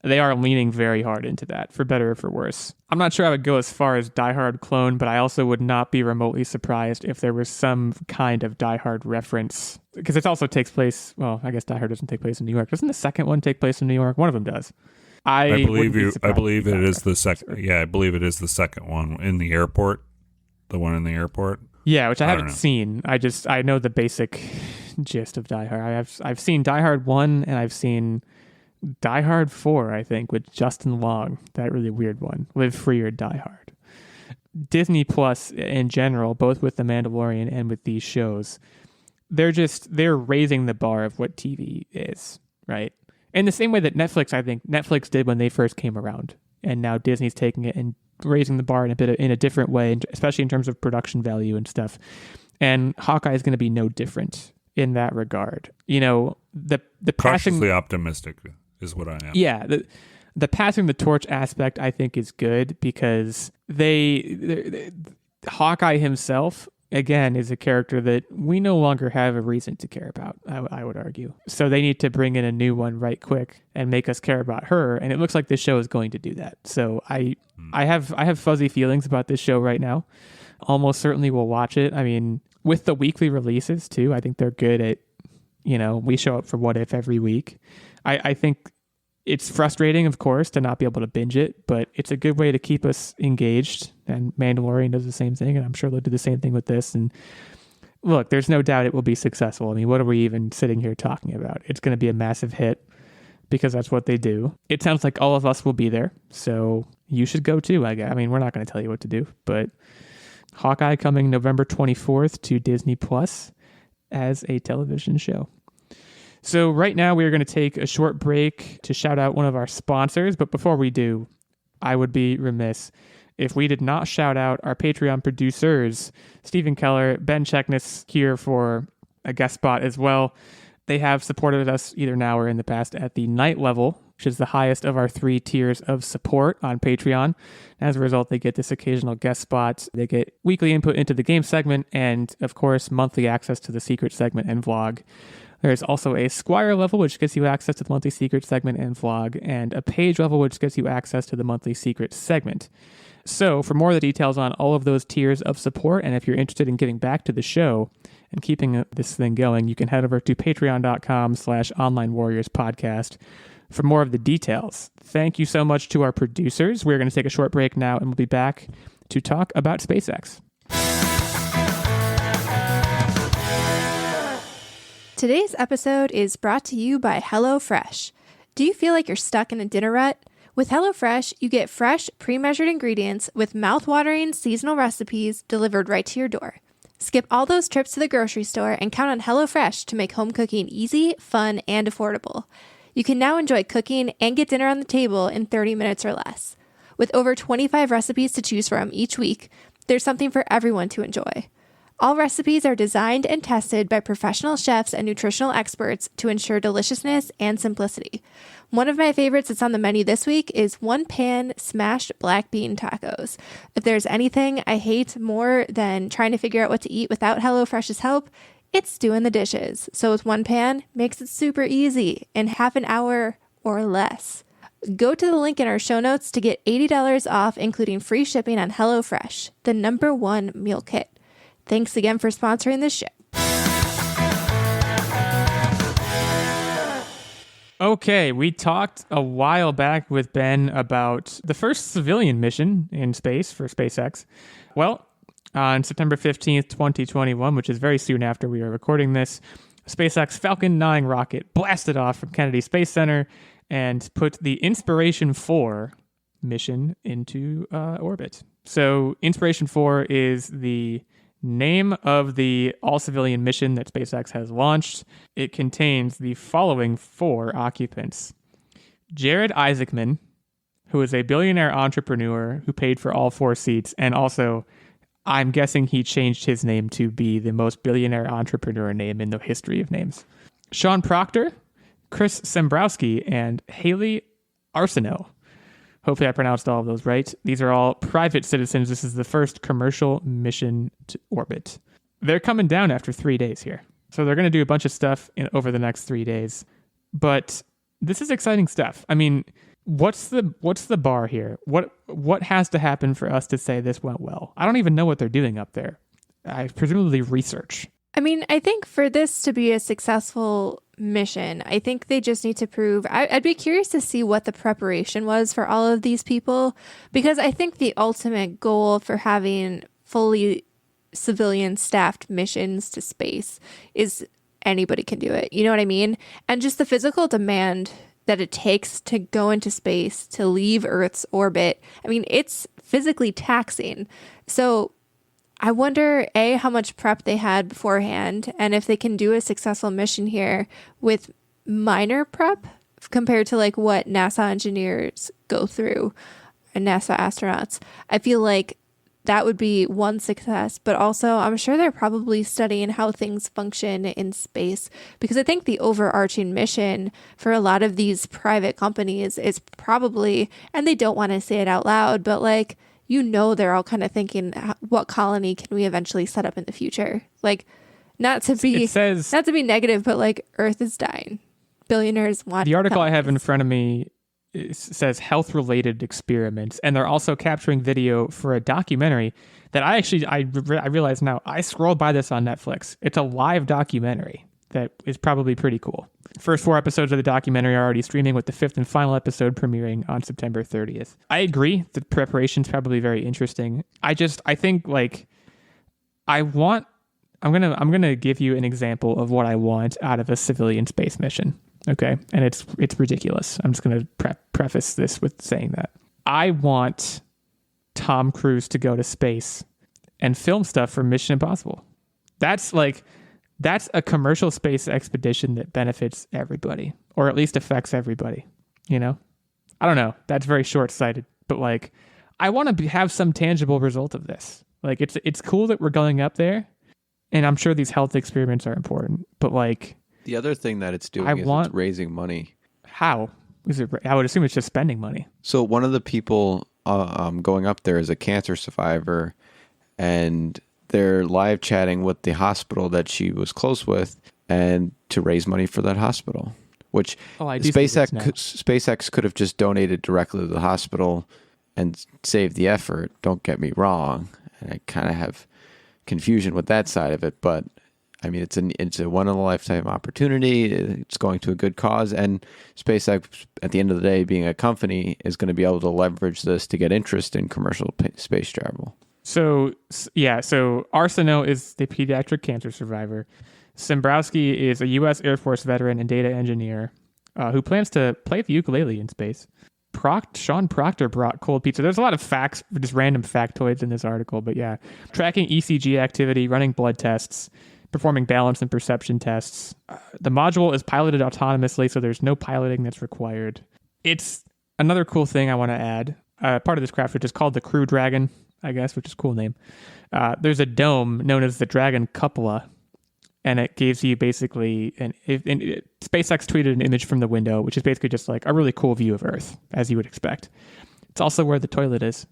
they are leaning very hard into that, for better or for worse. I'm not sure I would go as far as Die Hard clone, but I also would not be remotely surprised if there was some kind of Die Hard reference, because it also takes place, well, I guess Die Hard doesn't take place in New York. Doesn't the second one take place in New York? One of them does. I believe it is the second. Yeah, I believe it is the second one in the airport. The one in the airport. Yeah, which I haven't seen. I know the basic gist of Die Hard. I've seen Die Hard 1 and I've seen Die Hard 4, I think, with Justin Long, that really weird one. Live Free or Die Hard. Disney Plus in general, both with The Mandalorian and with these shows, they're raising the bar of what TV is, right? In the same way that I think Netflix did when they first came around, and now Disney's taking it and raising the bar in a different way, especially in terms of production value and stuff. And Hawkeye is going to be no different in that regard. The cautiously optimistic is what I am. Yeah, the passing the torch aspect I think is good because Hawkeye himself again, is a character that we no longer have a reason to care about, I would argue. So they need to bring in a new one right quick and make us care about her, and it looks like this show is going to do that. So I have fuzzy feelings about this show right now. Almost certainly will watch it. I mean, with the weekly releases too, I think they're good at, we show up for What If every week. I think it's frustrating, of course, to not be able to binge it, but it's a good way to keep us engaged. And Mandalorian does the same thing, and I'm sure they'll do the same thing with this. And look, there's no doubt it will be successful. I mean, what are we even sitting here talking about? It's going to be a massive hit because that's what they do. It sounds like all of us will be there, so you should go too. I mean, we're not going to tell you what to do, but Hawkeye coming November 24th to Disney Plus as a television show. So right now we are going to take a short break to shout out one of our sponsors. But before we do, I would be remiss if we did not shout out our Patreon producers, Stephen Keller, Ben Checkness here for a guest spot as well. They have supported us either now or in the past at the night level, which is the highest of our 3 tiers of support on Patreon. As a result, they get this occasional guest spot. They get weekly input into the game segment and, of course, monthly access to the secret segment and vlog. There's also a Squire level, which gives you access to the monthly secret segment and vlog, and a Page level, which gives you access to the monthly secret segment. So for more of the details on all of those tiers of support, and if you're interested in giving back to the show and keeping this thing going, you can head over to patreon.com/onlinewarriorspodcast for more of the details. Thank you so much to our producers. We're going to take a short break now, and we'll be back to talk about SpaceX. Today's episode is brought to you by HelloFresh. Do you feel like you're stuck in a dinner rut? With HelloFresh, you get fresh, pre-measured ingredients with mouth-watering seasonal recipes delivered right to your door. Skip all those trips to the grocery store and count on HelloFresh to make home cooking easy, fun, and affordable. You can now enjoy cooking and get dinner on the table in 30 minutes or less. With over 25 recipes to choose from each week, there's something for everyone to enjoy. All recipes are designed and tested by professional chefs and nutritional experts to ensure deliciousness and simplicity. One of my favorites that's on the menu this week is one-pan smashed black bean tacos. If there's anything I hate more than trying to figure out what to eat without HelloFresh's help, it's doing the dishes. So with one pan, makes it super easy in half an hour or less. Go to the link in our show notes to get $80 off, including free shipping on HelloFresh, the #1 meal kit. Thanks again for sponsoring this show. Okay, we talked a while back with Ben about the first civilian mission in space for SpaceX. Well, on September 15th, 2021, which is very soon after we are recording this, SpaceX Falcon 9 rocket blasted off from Kennedy Space Center and put the Inspiration 4 mission into orbit. So Inspiration 4 is the name of the all-civilian mission that SpaceX has launched. It contains the following 4 occupants. Jared Isaacman, who is a billionaire entrepreneur who paid for all 4 seats, and also, I'm guessing he changed his name to be the most billionaire entrepreneur name in the history of names. Sean Proctor, Chris Sembrowski, and Haley Arsenault. Hopefully I pronounced all of those right. These are all private citizens. This is the first commercial mission to orbit. They're coming down after 3 days here. So they're going to do a bunch of stuff over the next 3 days. But this is exciting stuff. I mean, what's the bar here? What has to happen for us to say this went well? I don't even know what they're doing up there. I presumably research. I mean, I think for this to be a successful mission, I think they just need to prove, I'd be curious to see what the preparation was for all of these people, because I think the ultimate goal for having fully civilian staffed missions to space is anybody can do it. You know what I mean? And just the physical demand that it takes to go into space, to leave Earth's orbit. I mean, it's physically taxing. So I wonder, A, how much prep they had beforehand, and if they can do a successful mission here with minor prep compared to like what NASA engineers go through and NASA astronauts. I feel like that would be one success, but also I'm sure they're probably studying how things function in space, because I think the overarching mission for a lot of these private companies is probably, and they don't want to say it out loud, but like, they're all kind of thinking, what colony can we eventually set up in the future? Like, not to be negative, but like Earth is dying. Billionaires want the article I have in front of me. It says health-related experiments, and they're also capturing video for a documentary that I realize now, I scrolled by this on Netflix. It's a live documentary that is probably pretty cool. First 4 episodes of the documentary are already streaming, with the 5th and final episode premiering on September 30th. I agree the preparation's probably very interesting. I think like I'm gonna give you an example of what I want out of a civilian space mission. Okay, and it's ridiculous. I'm just going to preface this with saying that I want Tom Cruise to go to space and film stuff for Mission Impossible. That's a commercial space expedition that benefits everybody, or at least affects everybody. You know, I don't know. That's very short-sighted, but like, I want to have some tangible result of this. Like, it's cool that we're going up there, and I'm sure these health experiments are important, but like. The other thing that it's doing is it's raising money. How? I would assume it's just spending money. So one of the people going up there is a cancer survivor, and they're live chatting with the hospital that she was close with, and to raise money for that hospital, which SpaceX could have just donated directly to the hospital and saved the effort. Don't get me wrong. And I kind of have confusion with that side of it, but I mean, it's a one-in-a-lifetime opportunity. It's going to a good cause, and SpaceX, at the end of the day, being a company, is going to be able to leverage this to get interest in commercial space travel. So Arsenault is the pediatric cancer survivor. Simbrowski is a U.S. Air Force veteran and data engineer who plans to play the ukulele in space. Sean Proctor brought cold pizza. There's a lot of facts, just random factoids in this article, but yeah. Tracking ECG activity, running blood tests, performing balance and perception tests. The module is piloted autonomously, so there's no piloting that's required. It's another cool thing I want to add. Part of this craft, which is called the Crew Dragon, I guess, which is a cool name. There's a dome known as the Dragon Cupola, and it gives you basically SpaceX tweeted an image from the window, which is basically just like a really cool view of Earth, as you would expect. It's also where the toilet is.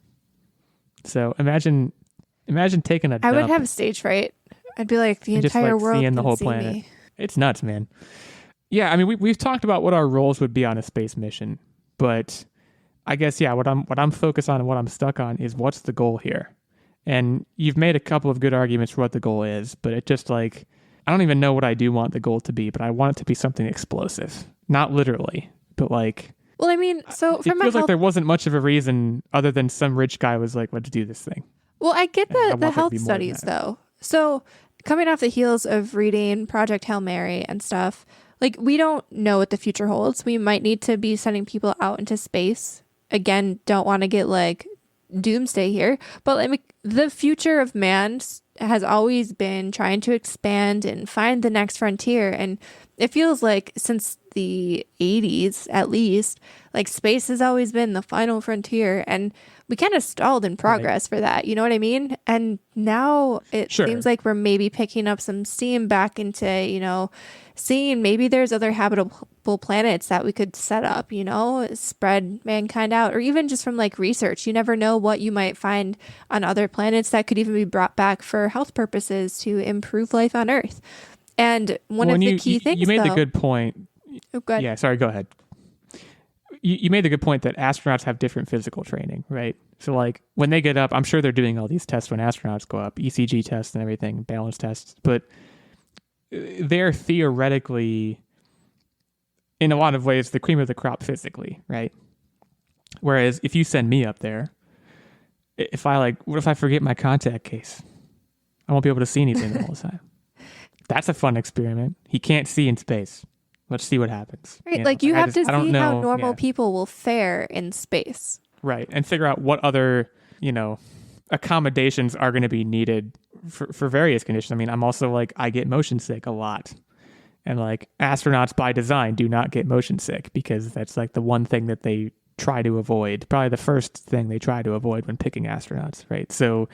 So imagine taking a dump. I would have stage fright. I'd be like, the entire world seeing the whole see planet. Me. It's nuts, man. Yeah, I mean, we've talked about what our roles would be on a space mission, but I guess what I'm focused on and what I'm stuck on is what's the goal here. And you've made a couple of good arguments for what the goal is, but it just like, I don't even know what I do want the goal to be, but I want it to be something explosive, not literally, but like. Well, I mean, so it feels like there wasn't much of a reason other than some rich guy was like, let's do this thing. Well, I get the health studies though. So coming off the heels of reading Project Hail Mary and stuff, like, we don't know what the future holds. We might need to be sending people out into space. Again, don't want to get like doomsday here, but I mean, the future of man has always been trying to expand and find the next frontier. And it feels like since the 80s, at least, like space has always been the final frontier. And we kind of stalled in progress for that. You know what I mean? And now it seems like we're maybe picking up some steam back into, seeing maybe there's other habitable planets that we could set up, spread mankind out, or even just from like research. You never know what you might find on other planets that could even be brought back for health purposes to improve life on Earth. And one of the key things, you made the good point. Oh, go ahead. Yeah, sorry, go ahead. You made the good point that astronauts have different physical training, right? So like when they get up, I'm sure they're doing all these tests when astronauts go up, ECG tests and everything, balance tests, but they're theoretically, in a lot of ways, the cream of the crop physically, right? Whereas if you send me up there, what if I forget my contact case? I won't be able to see anything all the time. That's a fun experiment. He can't see in space. Let's see what happens. Right, like you have to see how normal people will fare in space. Right, and figure out what other, accommodations are going to be needed for various conditions. I mean, I'm also like, I get motion sick a lot. And like astronauts by design do not get motion sick because that's like the one thing that they try to avoid. Probably the first thing they try to avoid when picking astronauts, right? So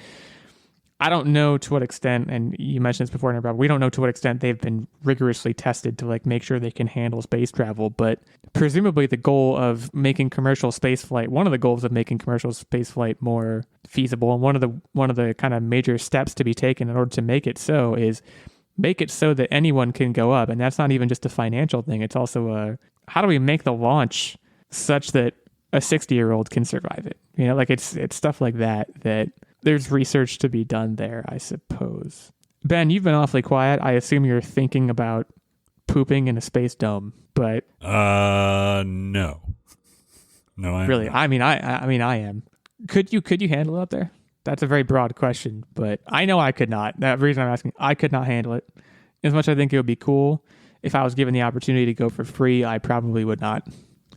I don't know to what extent, and you mentioned this before, Nerdbomber, we don't know to what extent they've been rigorously tested to like make sure they can handle space travel. But presumably the goal of making commercial spaceflight, one of the goals of making commercial spaceflight more feasible, and one of the kind of major steps to be taken in order to make it so is make it so that anyone can go up. And that's not even just a financial thing. It's also how do we make the launch such that a 60-year-old can survive it? You know, like it's stuff like that there's research to be done there, I suppose. Ben, you've been awfully quiet. I assume you're thinking about pooping in a space dome, but no, I really. I mean, I am. Could you handle it up there? That's a very broad question, but I know I could not. That reason I'm asking, I could not handle it. As much as I think it would be cool, if I was given the opportunity to go for free, I probably would not,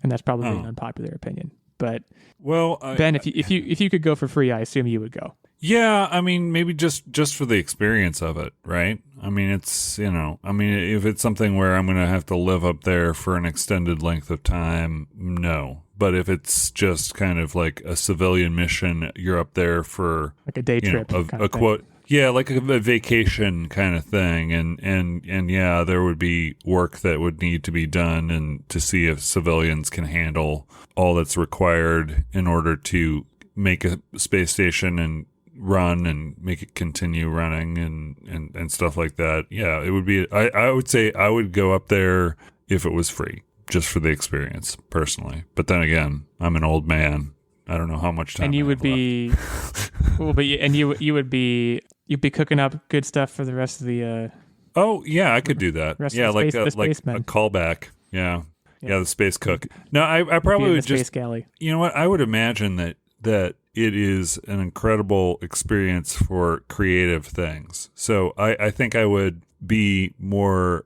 and that's probably an unpopular opinion. But Ben, if you could go for free, I assume you would go. Yeah, I mean, maybe just for the experience of it, right? I mean, it's, if it's something where I'm going to have to live up there for an extended length of time, no. But if it's just kind of like a civilian mission, you're up there for like a day trip, a quote. Yeah, like a vacation kind of thing, and yeah, there would be work that would need to be done, and to see if civilians can handle all that's required in order to make a space station and run and make it continue running and stuff like that. Yeah, it would be. I would say I would go up there if it was free, just for the experience, personally. But then again, I'm an old man. I don't know how much time. And you would be, well, but you would be. You'd be cooking up good stuff for the rest of the. Oh yeah, I could do that. Yeah, like a callback. Yeah, the space cook. No, I probably would just. Space galley. You know what? I would imagine that it is an incredible experience for creative things. So I think I would be more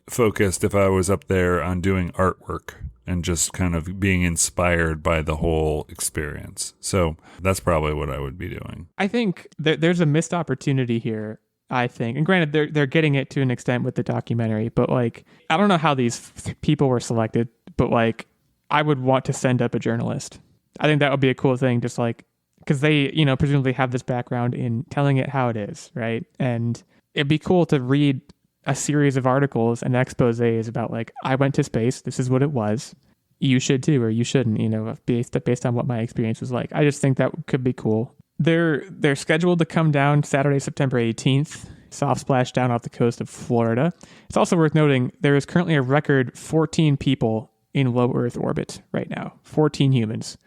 focused if I was up there on doing artwork and just kind of being inspired by the whole experience. So that's probably what I would be doing. I think there's a missed opportunity here, I think. And granted, they're getting it to an extent with the documentary, but like, I don't know how these people were selected, but like, I would want to send up a journalist. I think that would be a cool thing, just like, because they, presumably have this background in telling it how it is, right? And it'd be cool to read a series of articles and exposés about like, I went to space, this is what it was, you should too, or you shouldn't, based on what my experience was like. I just think that could be cool. They're scheduled to come down Saturday, September 18th, soft splash down off the coast of Florida. It's also worth noting there is currently a record 14 people in low Earth orbit right now, 14 humans.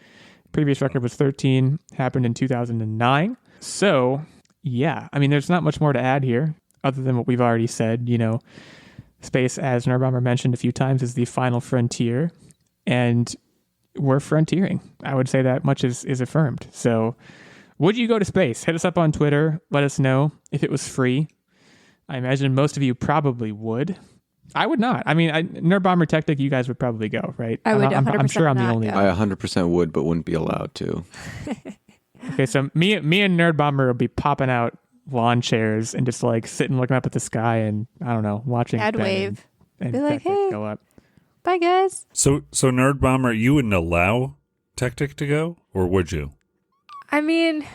Previous record was 13, happened in 2009. So yeah, I mean, there's not much more to add here, other than what we've already said. Space, as Nerdbomber mentioned a few times, is the final frontier, and we're frontiering. I would say that much is affirmed. So would you go to space? Hit us up on Twitter. Let us know if it was free. I imagine most of you probably would. I would not. I mean, Nerdbomber, Techtic, you guys would probably go, right? I would 100% I'm sure I'm the only one. I 100% would, but wouldn't be allowed to. Okay, so me and Nerdbomber will be popping out lawn chairs and just like sitting looking up at the sky and I don't know, watching I'd wave and be like, hey, go up. Bye guys. So Nerdbomber, you wouldn't allow Techtic to go, or would you? I mean,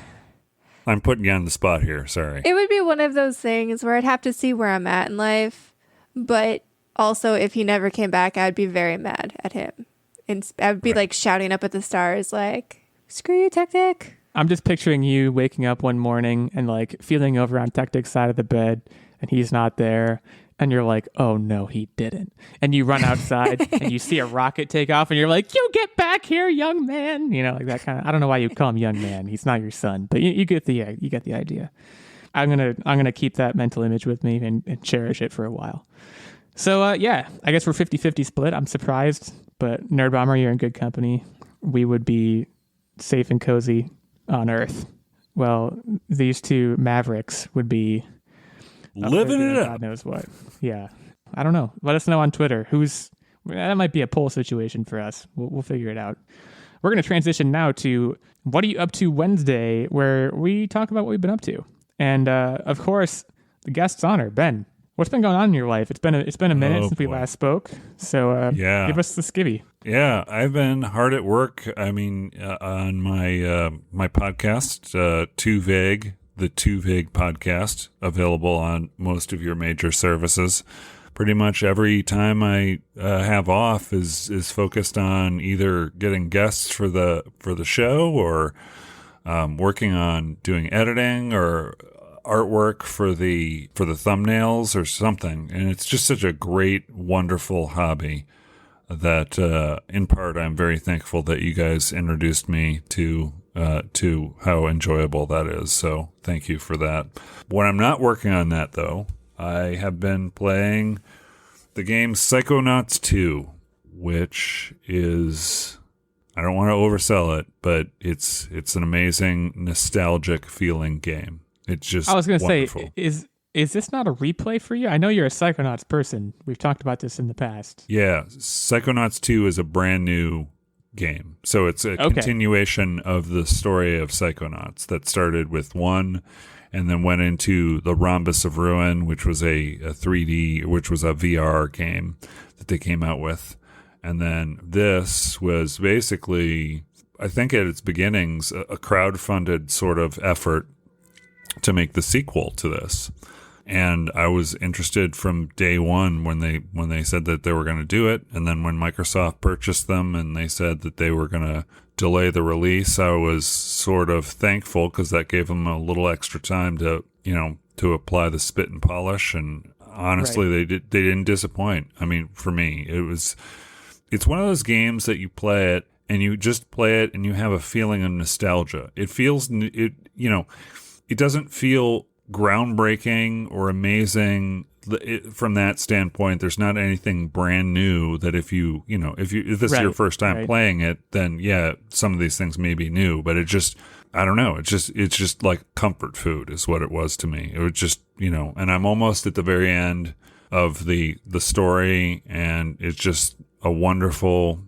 I'm putting you on the spot here, sorry. It would be one of those things where I'd have to see where I'm at in life, but also if he never came back, I'd be very mad at him. And I would be like shouting up at the stars like, screw you, Techtic. I'm just picturing you waking up one morning and like feeling over on Techtic's side of the bed and he's not there. And you're like, oh no, he didn't. And you run outside and you see a rocket take off and you're like, you get back here, young man. Like that kind of, I don't know why you call him young man. He's not your son, but you get the idea. I'm going to keep that mental image with me and cherish it for a while. So yeah, I guess we're 50-50 split. I'm surprised, but Nerdbomber, you're in good company. We would be safe and cozy on Earth. Well, these two mavericks would be living it up. God knows what. Yeah. I don't know. Let us know on Twitter. That might be a poll situation for us. We'll figure it out. We're going to transition now to What Are You Up To Wednesday, where we talk about what we've been up to. And of course, the guest's honor, Ben. What's been going on in your life? It's been a minute since we last spoke. So give us the skivvy. Yeah, I've been hard at work. I mean, on my podcast, Too Vague, Too Vague podcast, available on most of your major services. Pretty much every time I have off is focused on either getting guests for the show, or working on doing editing or artwork for the thumbnails or something. And it's just such a great, wonderful hobby that in part I'm very thankful that you guys introduced me to how enjoyable that is. So thank you for that. When I'm not working on that, though, I have been playing the game Psychonauts 2, which is, I don't want to oversell it, but it's an amazing, nostalgic feeling game. It's just, I was going to say, is this not a replay for you? I know you're a Psychonauts person. We've talked about this in the past. Yeah, Psychonauts 2 is a brand new game. So it's a continuation of the story of Psychonauts that started with 1 and then went into the Rhombus of Ruin, which was a 3D, which was a VR game that they came out with. And then this was basically, I think at its beginnings, a crowd-funded sort of effort to make the sequel to this. And I was interested from day one when they said that they were going to do it. And then when Microsoft purchased them and they said that they were going to delay the release, I was sort of thankful because that gave them a little extra time to apply the spit and polish. And honestly, they didn't disappoint. I mean, for me, it's one of those games that you play it and you just play it and you have a feeling of nostalgia. It doesn't feel groundbreaking or amazing from that standpoint. There's not anything brand new that if this is your first time playing it, then yeah, some of these things may be new, but it just, I don't know. It's just like comfort food is what it was to me. It was just, and I'm almost at the very end of the story, and it's just a wonderful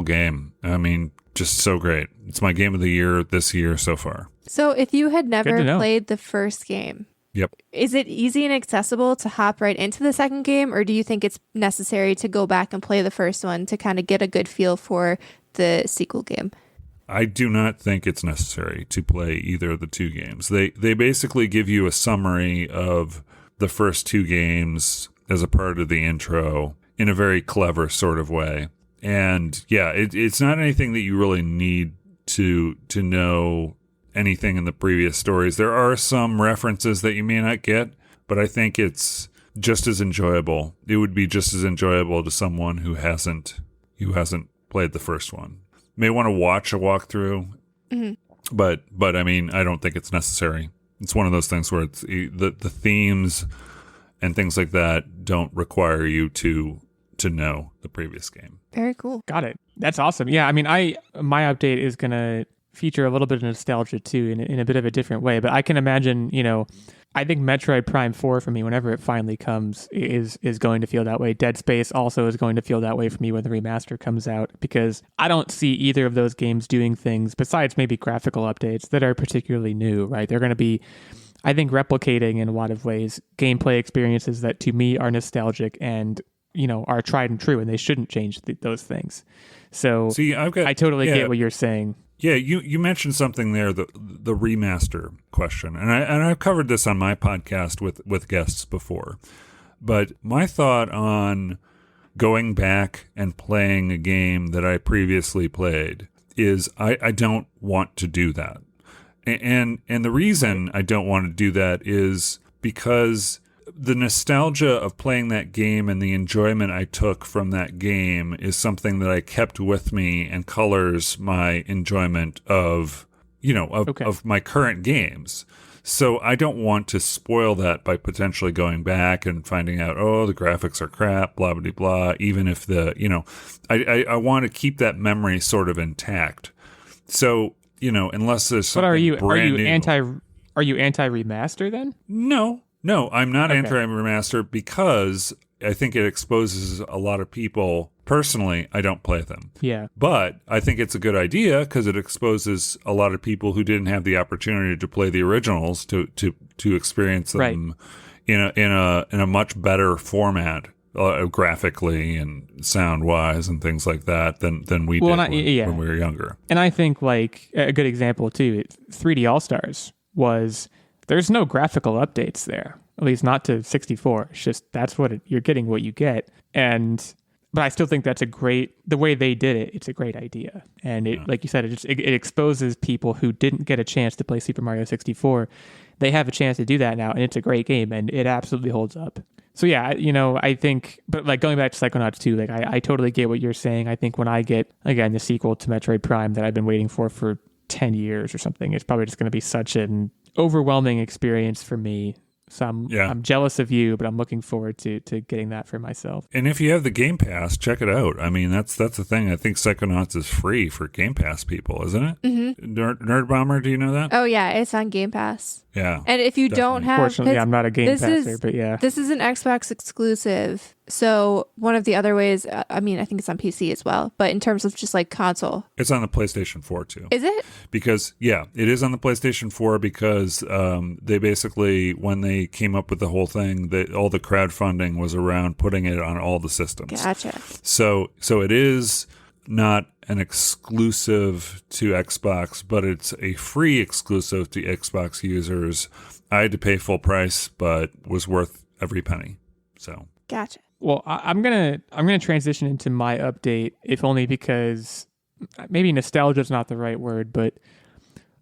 game. I mean, just so great. It's my game of the year this year so far. So if you had never played the first game, yep, is it easy and accessible to hop right into the second game, or do you think it's necessary to go back and play the first one to kind of get a good feel for the sequel game? I do not think it's necessary to play either of the two games. They basically give you a summary of the first two games as a part of the intro in a very clever sort of way. And yeah, it's not anything that you really need to know anything in the previous stories. There are some references that you may not get, but I think it's just as enjoyable. It would be just as enjoyable to someone who hasn't played the first one. May want to watch a walkthrough, but I mean, I don't think it's necessary. It's one of those things where it's the themes and things like that don't require you to know the previous game. Very cool. Got it. That's awesome. Yeah, I mean, my update is going to feature a little bit of nostalgia too, in a bit of a different way. But I can imagine, I think Metroid Prime 4 for me, whenever it finally comes, is going to feel that way. Dead Space also is going to feel that way for me when the remaster comes out, because I don't see either of those games doing things, besides maybe graphical updates, that are particularly new, right? They're going to be, I think, replicating in a lot of ways gameplay experiences that to me are nostalgic and are tried and true, and they shouldn't change those things. So I totally get what you're saying. Yeah, you mentioned something there, the remaster question, and I've covered this on my podcast with guests before. But my thought on going back and playing a game that I previously played is I don't want to do that, and the reason I don't want to do that is because the nostalgia of playing that game and the enjoyment I took from that game is something that I kept with me and colors my enjoyment of my current games. So I don't want to spoil that by potentially going back and finding out, the graphics are crap, blah, blah, blah, even if I want to keep that memory sort of intact. So, unless there's something brand new. Are you anti-remaster then? No, I'm not anti-remaster because I think it exposes a lot of people. Personally, I don't play them. Yeah. But I think it's a good idea because it exposes a lot of people who didn't have the opportunity to play the originals to experience them in a much better format, graphically and sound-wise and things like that than we did when we were younger. And I think like a good example too, 3D All-Stars was there's no graphical updates there, at least not to 64. It's just you're getting what you get. But I still think that's the way they did it, it's a great idea. And it, like you said, it exposes people who didn't get a chance to play Super Mario 64. They have a chance to do that now, and it's a great game, and it absolutely holds up. So yeah, I think, but like going back to Psychonauts 2, like I totally get what you're saying. I think when I get, again, the sequel to Metroid Prime that I've been waiting for 10 years or something, it's probably just going to be such an overwhelming experience for me. So I'm jealous of you, but I'm looking forward to getting that for myself. And if you have the Game Pass, check it out. I mean, that's the thing. I think Psychonauts is free for Game Pass people, isn't it? Mm-hmm. Nerdbomber, do you know that? Oh, yeah. It's on Game Pass. Yeah. And if you don't have... Fortunately, I'm not a Game Passer, but yeah. This is an Xbox exclusive. So one of the other ways, I think it's on PC as well, but in terms of just like console. It's on the PlayStation 4 too. Is it? Because, it is on the PlayStation 4 because they basically, when they came up with the whole thing, all the crowdfunding was around putting it on all the systems. Gotcha. So it is not an exclusive to Xbox, but it's a free exclusive to Xbox users. I had to pay full price, but was worth every penny. So gotcha. Well, I'm gonna transition into my update, if only because maybe nostalgia is not the right word, but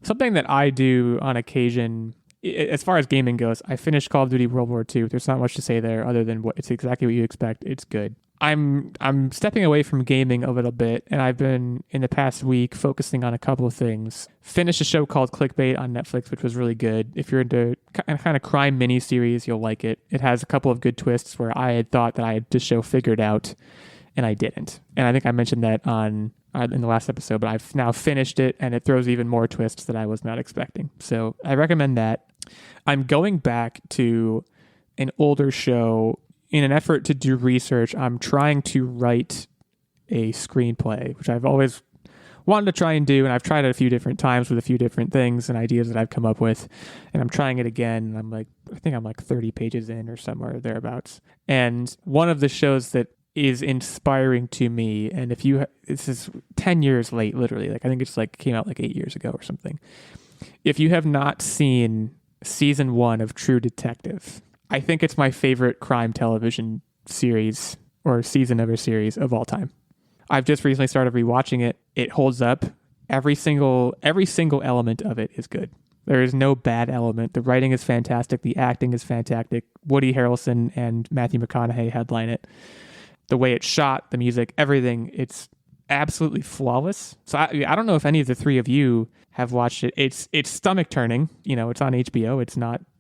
something that I do on occasion, as far as gaming goes. I finished Call of Duty World War II. There's not much to say there other than it's exactly what you expect. It's good. I'm stepping away from gaming a little bit, and I've been, in the past week, focusing on a couple of things. Finished a show called Clickbait on Netflix, which was really good. If you're into kind of crime miniseries, you'll like it. It has a couple of good twists where I had thought that I had this show figured out, and I didn't. And I think I mentioned that in the last episode, but I've now finished it, and it throws even more twists that I was not expecting. So I recommend that. I'm going back to an older show. In an effort to do research, I'm trying to write a screenplay, which I've always wanted to try and do, and I've tried it a few different times with a few different things and ideas that I've come up with, and I'm trying it again, and I think I'm like 30 pages in or somewhere thereabouts. And one of the shows that is inspiring to me, and this is 10 years late, literally, like I think it's like came out like 8 years ago or something. If you have not seen season 1 of True Detective, I think it's my favorite crime television series or season of a series of all time. I've just recently started rewatching it. It holds up. Every single element of it is good. There is no bad element. The writing is fantastic. The acting is fantastic. Woody Harrelson and Matthew McConaughey headline it. The way it's shot, the music, everything, it's absolutely flawless. So I don't know if any of the three of you have watched it. It's stomach turning. It's on HBO.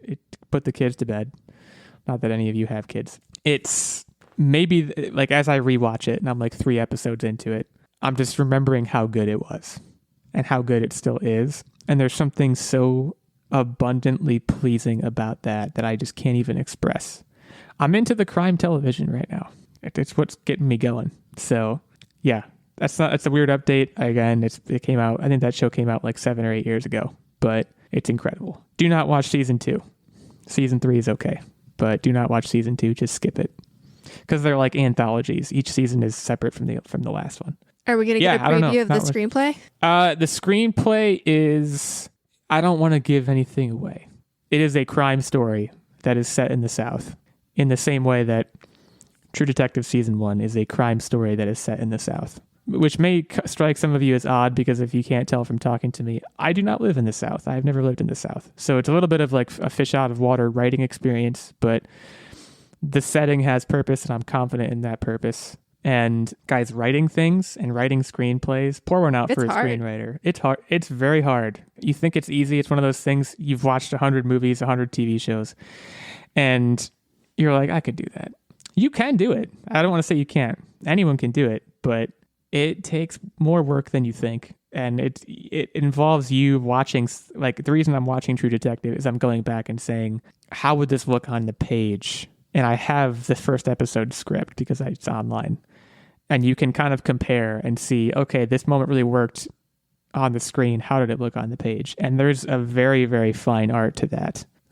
It put the kids to bed. Not that any of you have kids. It's maybe like as I rewatch it and I'm like 3 episodes into it, I'm just remembering how good it was and how good it still is. And there's something so abundantly pleasing about that I just can't even express. I'm into the crime television right now. It's what's getting me going. So yeah, that's a weird update. Again, it came out, I think that show came out like 7 or 8 years ago, but it's incredible. Do not watch season 2. Season 3 is okay, but do not watch season 2. Just skip it, because they're like anthologies. Each season is separate from the last one. Are we going to get a preview of the screenplay? The screenplay is, I don't want to give anything away. It is a crime story that is set in the South, in the same way that True Detective season 1 is a crime story that is set in the South, which may strike some of you as odd, because if you can't tell from talking to me, I do not live in the South. I've never lived in the South. So it's a little bit of like a fish out of water writing experience, but the setting has purpose, and I'm confident in that purpose. And guys, writing things and writing screenplays, pour one out for a screenwriter. It's hard. It's very hard. You think it's easy. It's one of those things, you've watched 100 movies, 100 TV shows, and you're like, I could do that. You can do it. I don't want to say you can't. Anyone can do it, but it takes more work than you think. And it involves you watching, like the reason I'm watching True Detective is I'm going back and saying, how would this look on the page? And I have the first episode script because it's online. And you can kind of compare and see, okay, this moment really worked on the screen. How did it look on the page? And there's a very, very fine art to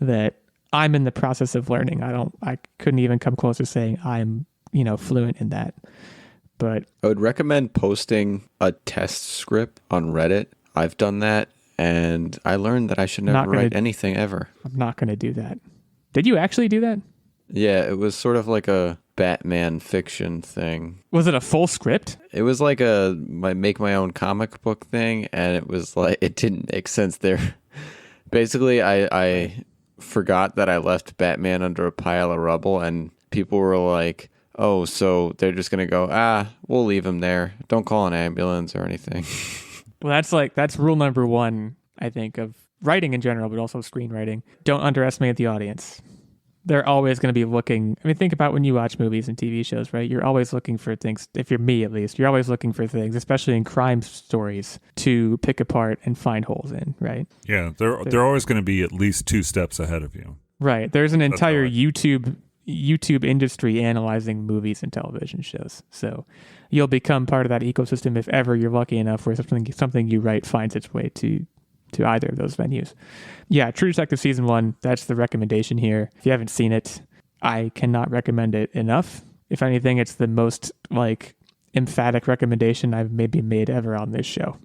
that I'm in the process of learning. I couldn't even come close to saying I'm, fluent in that. But I would recommend posting a test script on Reddit. I've done that, and I learned that I should never write anything ever. I'm not going to do that. Did you actually do that? Yeah, it was sort of like a Batman fiction thing. Was it a full script? It was like my make my own comic book thing, and it was like, it didn't make sense there. Basically, I forgot that I left Batman under a pile of rubble, and people were like, oh, so they're just going to go, we'll leave him there. Don't call an ambulance or anything. Well, that's rule number one, I think, of writing in general, but also screenwriting. Don't underestimate the audience. They're always going to be looking. I mean, think about when you watch movies and TV shows, right? You're always looking for things, if you're me at least, you're always looking for things, especially in crime stories, to pick apart and find holes in, right? Yeah, they're always going to be at least 2 steps ahead of you. Right. There's an entire YouTube industry analyzing movies and television shows. So you'll become part of that ecosystem if ever you're lucky enough where something you write finds its way to either of those venues. Yeah, True Detective Season 1, that's the recommendation here. If you haven't seen it, I cannot recommend it enough. If anything, it's the most emphatic recommendation I've maybe made ever on this show.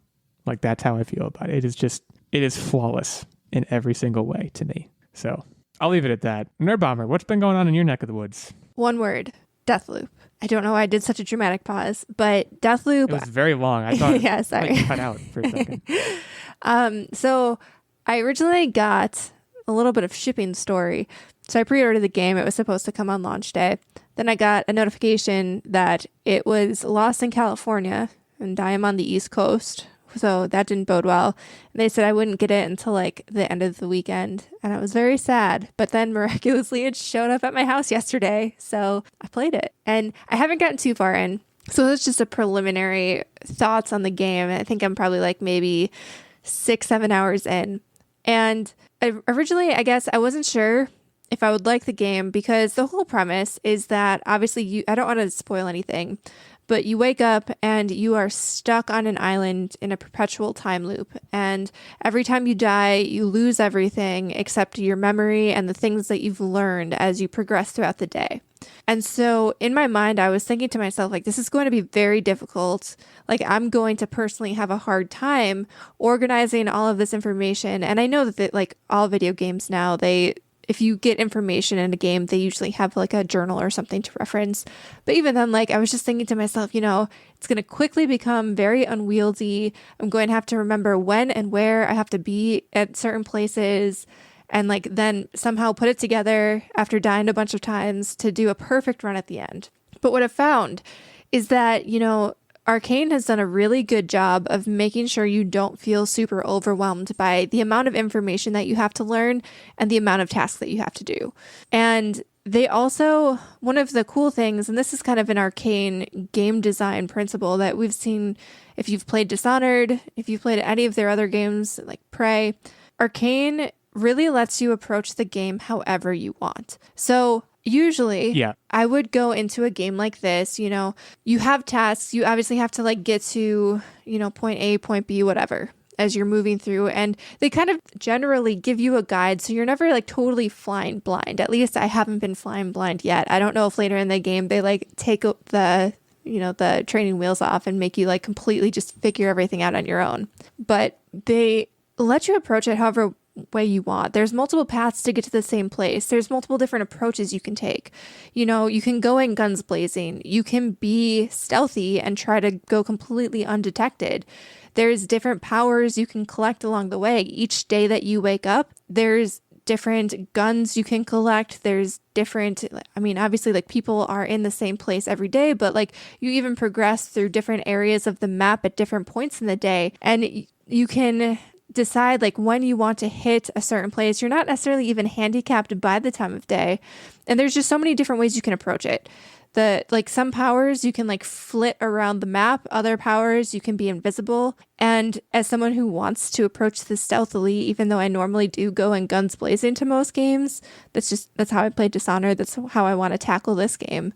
That's how I feel about it. It is flawless in every single way to me. So I'll leave it at that. Nerdbomber, what's been going on in your neck of the woods? One word, Deathloop. I don't know why I did such a dramatic pause, but Deathloop... It was very long. I thought yeah, sorry. Cut out for a second. So I originally got a little bit of shipping story. So I pre-ordered the game. It was supposed to come on launch day. Then I got a notification that it was lost in California, and I am on the East Coast. So that didn't bode well. And they said I wouldn't get it until the end of the weekend. And I was very sad. But then miraculously it showed up at my house yesterday. So I played it. And I haven't gotten too far in. So that's just a preliminary thoughts on the game. I think I'm probably maybe 6-7 hours in. And originally, I guess I wasn't sure if I would like the game because the whole premise is that obviously I don't want to spoil anything, but you wake up and you are stuck on an island in a perpetual time loop. And every time you die, you lose everything except your memory and the things that you've learned as you progress throughout the day. And so in my mind, I was thinking to myself, this is going to be very difficult. I'm going to personally have a hard time organizing all of this information. And I know that all video games now, if you get information in a game, they usually have a journal or something to reference. But even then, I was just thinking to myself, it's going to quickly become very unwieldy. I'm going to have to remember when and where I have to be at certain places. And then somehow put it together after dying a bunch of times to do a perfect run at the end. But what I found is that, Arcane has done a really good job of making sure you don't feel super overwhelmed by the amount of information that you have to learn and the amount of tasks that you have to do. And they also, one of the cool things, and this is kind of an Arcane game design principle that we've seen if you've played Dishonored, if you've played any of their other games like Prey, Arcane really lets you approach the game however you want. So usually I would go into a game like this, you have tasks, you obviously have to get to, point A, point B, whatever, as you're moving through. And they kind of generally give you a guide. So you're never totally flying blind. At least I haven't been flying blind yet. I don't know if later in the game they take the training wheels off and make you completely just figure everything out on your own. But they let you approach it however way you want. There's multiple paths to get to the same place. There's multiple different approaches you can take. You can go in guns blazing. You can be stealthy and try to go completely undetected. There's different powers you can collect along the way. Each day that you wake up, there's different guns you can collect. There's different, obviously people are in the same place every day, but you even progress through different areas of the map at different points in the day. And you can decide when you want to hit a certain place. You're not necessarily even handicapped by the time of day. And there's just so many different ways you can approach it. Some powers you can flit around the map. Other powers you can be invisible. And as someone who wants to approach this stealthily, even though I normally do go in guns blazing to most games, that's how I play Dishonored. That's how I want to tackle this game.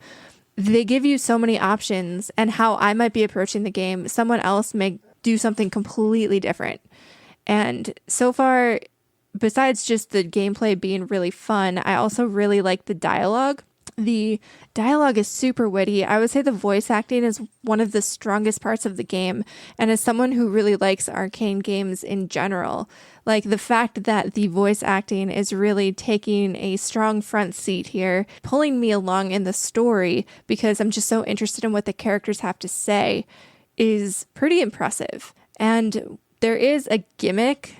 They give you so many options, and how I might be approaching the game, someone else may do something completely different. And so far, besides just the gameplay being really fun, I also really like the dialogue. The dialogue is super witty. I would say the voice acting is one of the strongest parts of the game. And as someone who really likes arcane games in general, like the fact that the voice acting is really taking a strong front seat here, pulling me along in the story because I'm just so interested in what the characters have to say, is pretty impressive. And there is a gimmick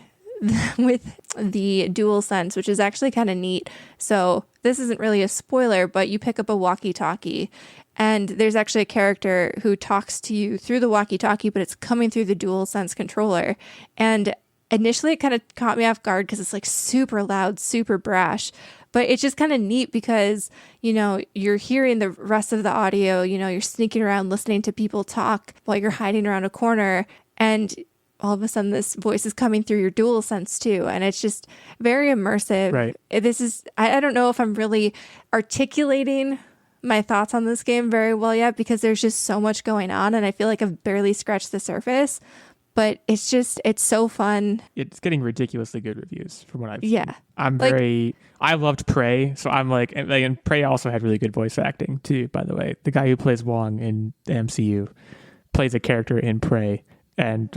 with the DualSense, which is actually kind of neat. So this isn't really a spoiler, but you pick up a walkie-talkie and there's actually a character who talks to you through the walkie-talkie, but it's coming through the DualSense controller. And initially it kind of caught me off guard because it's like super loud, super brash. But it's just kind of neat because, you know, you're hearing the rest of the audio, you know, you're sneaking around listening to people talk while you're hiding around a corner, and all of a sudden this voice is coming through your DualSense too. And it's just very immersive. Right. This is, I don't know if I'm really articulating my thoughts on this game very well yet because there's just so much going on and I feel like I've barely scratched the surface, but it's so fun. It's getting ridiculously good reviews from what I've seen. Yeah. I loved Prey. So I'm like, and Prey also had really good voice acting too, by the way. The guy who plays Wong in the MCU plays a character in Prey, and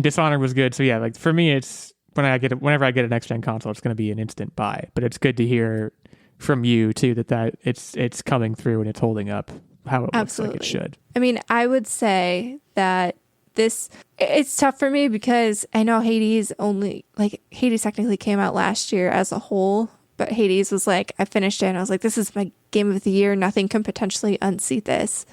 Dishonored was good. So yeah, like for me, it's whenever I get a next gen console, it's going to be an instant buy. But it's good to hear from you too that it's coming through and it's holding up how it looks like it should. I mean, I would say that it's tough for me because I know Hades technically came out last year as a whole, but Hades was like, I finished it and I was like, this is my game of the year. Nothing can potentially unseat this.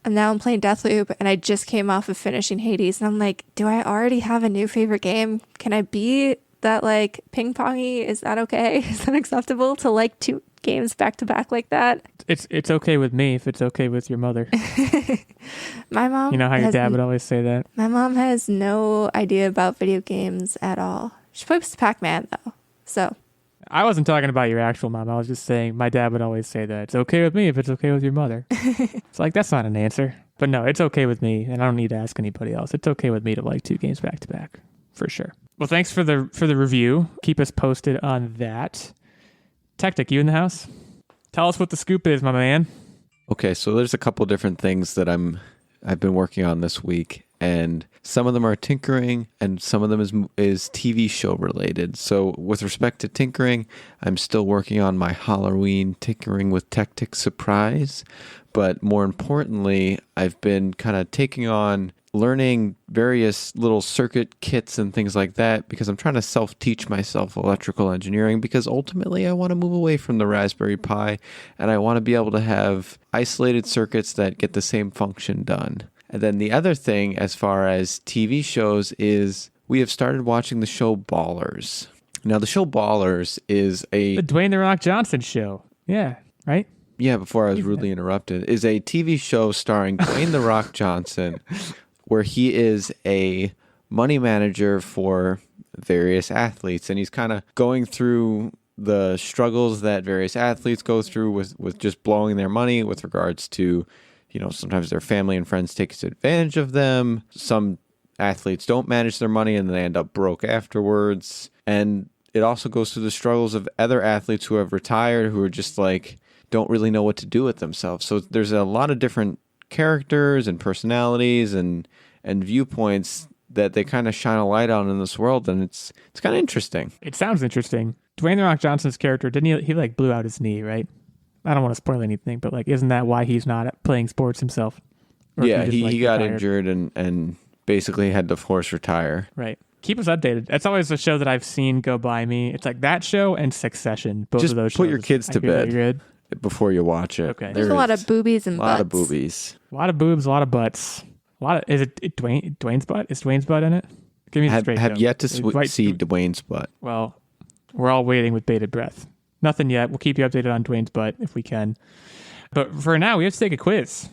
And now I'm playing Deathloop and I just came off of finishing Hades and I'm like, do I already have a new favorite game? Can I be that like ping-pongy? Is that okay? Is that acceptable to like two games back to back like that? It's okay with me if it's okay with your mother. My mom, you know how your dad would always say that? My mom has no idea about video games at all. She plays Pac-Man though. So I wasn't talking about your actual mom. I was just saying my dad would always say that. It's okay with me if it's okay with your mother. It's like, that's not an answer. But no, it's okay with me, and I don't need to ask anybody else. It's okay with me to like two games back to back, for sure. Well, thanks for the review. Keep us posted on that. Techtic, you in the house? Tell us what the scoop is, my man. Okay, so there's a couple different things that I've been working on this week, and some of them are tinkering and some of them is TV show related. So with respect to tinkering, I'm still working on my Halloween Tinkering with Techtic surprise. But more importantly, I've been kind of taking on learning various little circuit kits and things like that because I'm trying to self-teach myself electrical engineering because ultimately I want to move away from the Raspberry Pi and I want to be able to have isolated circuits that get the same function done. And then the other thing as far as TV shows is we have started watching the show Ballers. Now the show Ballers is the Dwayne "The Rock" Johnson show. Yeah, right? Yeah, before I was rudely interrupted, is a TV show starring Dwayne "The Rock" Johnson where he is a money manager for various athletes. And he's kind of going through the struggles that various athletes go through with just blowing their money with regards to, you know, sometimes their family and friends take advantage of them. Some athletes don't manage their money and they end up broke afterwards. And it also goes through the struggles of other athletes who have retired, who are just like, don't really know what to do with themselves. So there's a lot of different characters and personalities and viewpoints that they kind of shine a light on in this world, and it's kind of interesting. It sounds interesting. Dwayne "The Rock" Johnson's character, didn't he like blew out his knee, right? I don't want to spoil anything, but like, isn't that why he's not playing sports himself? Or yeah, he got injured and basically had to force retire. Right. Keep us updated. That's always a show that I've seen go by me. It's like that show and Succession. Both of those shows. Just put your kids to bed before you watch it. Okay. There's a lot of boobies and butts. A lot of boobies. A lot of boobs, a lot of butts. Is it Dwayne's butt? Is Dwayne's butt in it? Give me the straight have yet to see Dwayne's butt. Well, we're all waiting with bated breath. Nothing yet. We'll keep you updated on Dwayne's butt if we can. But for now, we have to take a quiz.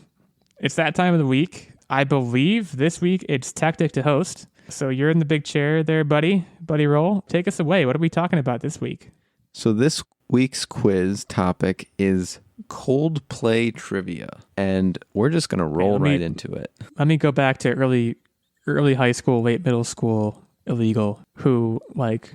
It's that time of the week. I believe this week it's Techtic to host. So you're in the big chair there, buddy. Buddy roll. Take us away. What are we talking about this week? So this week's quiz topic is Coldplay trivia, and we're just going to roll right into it. Let me go back to early high school, late middle school, Illeagle, who like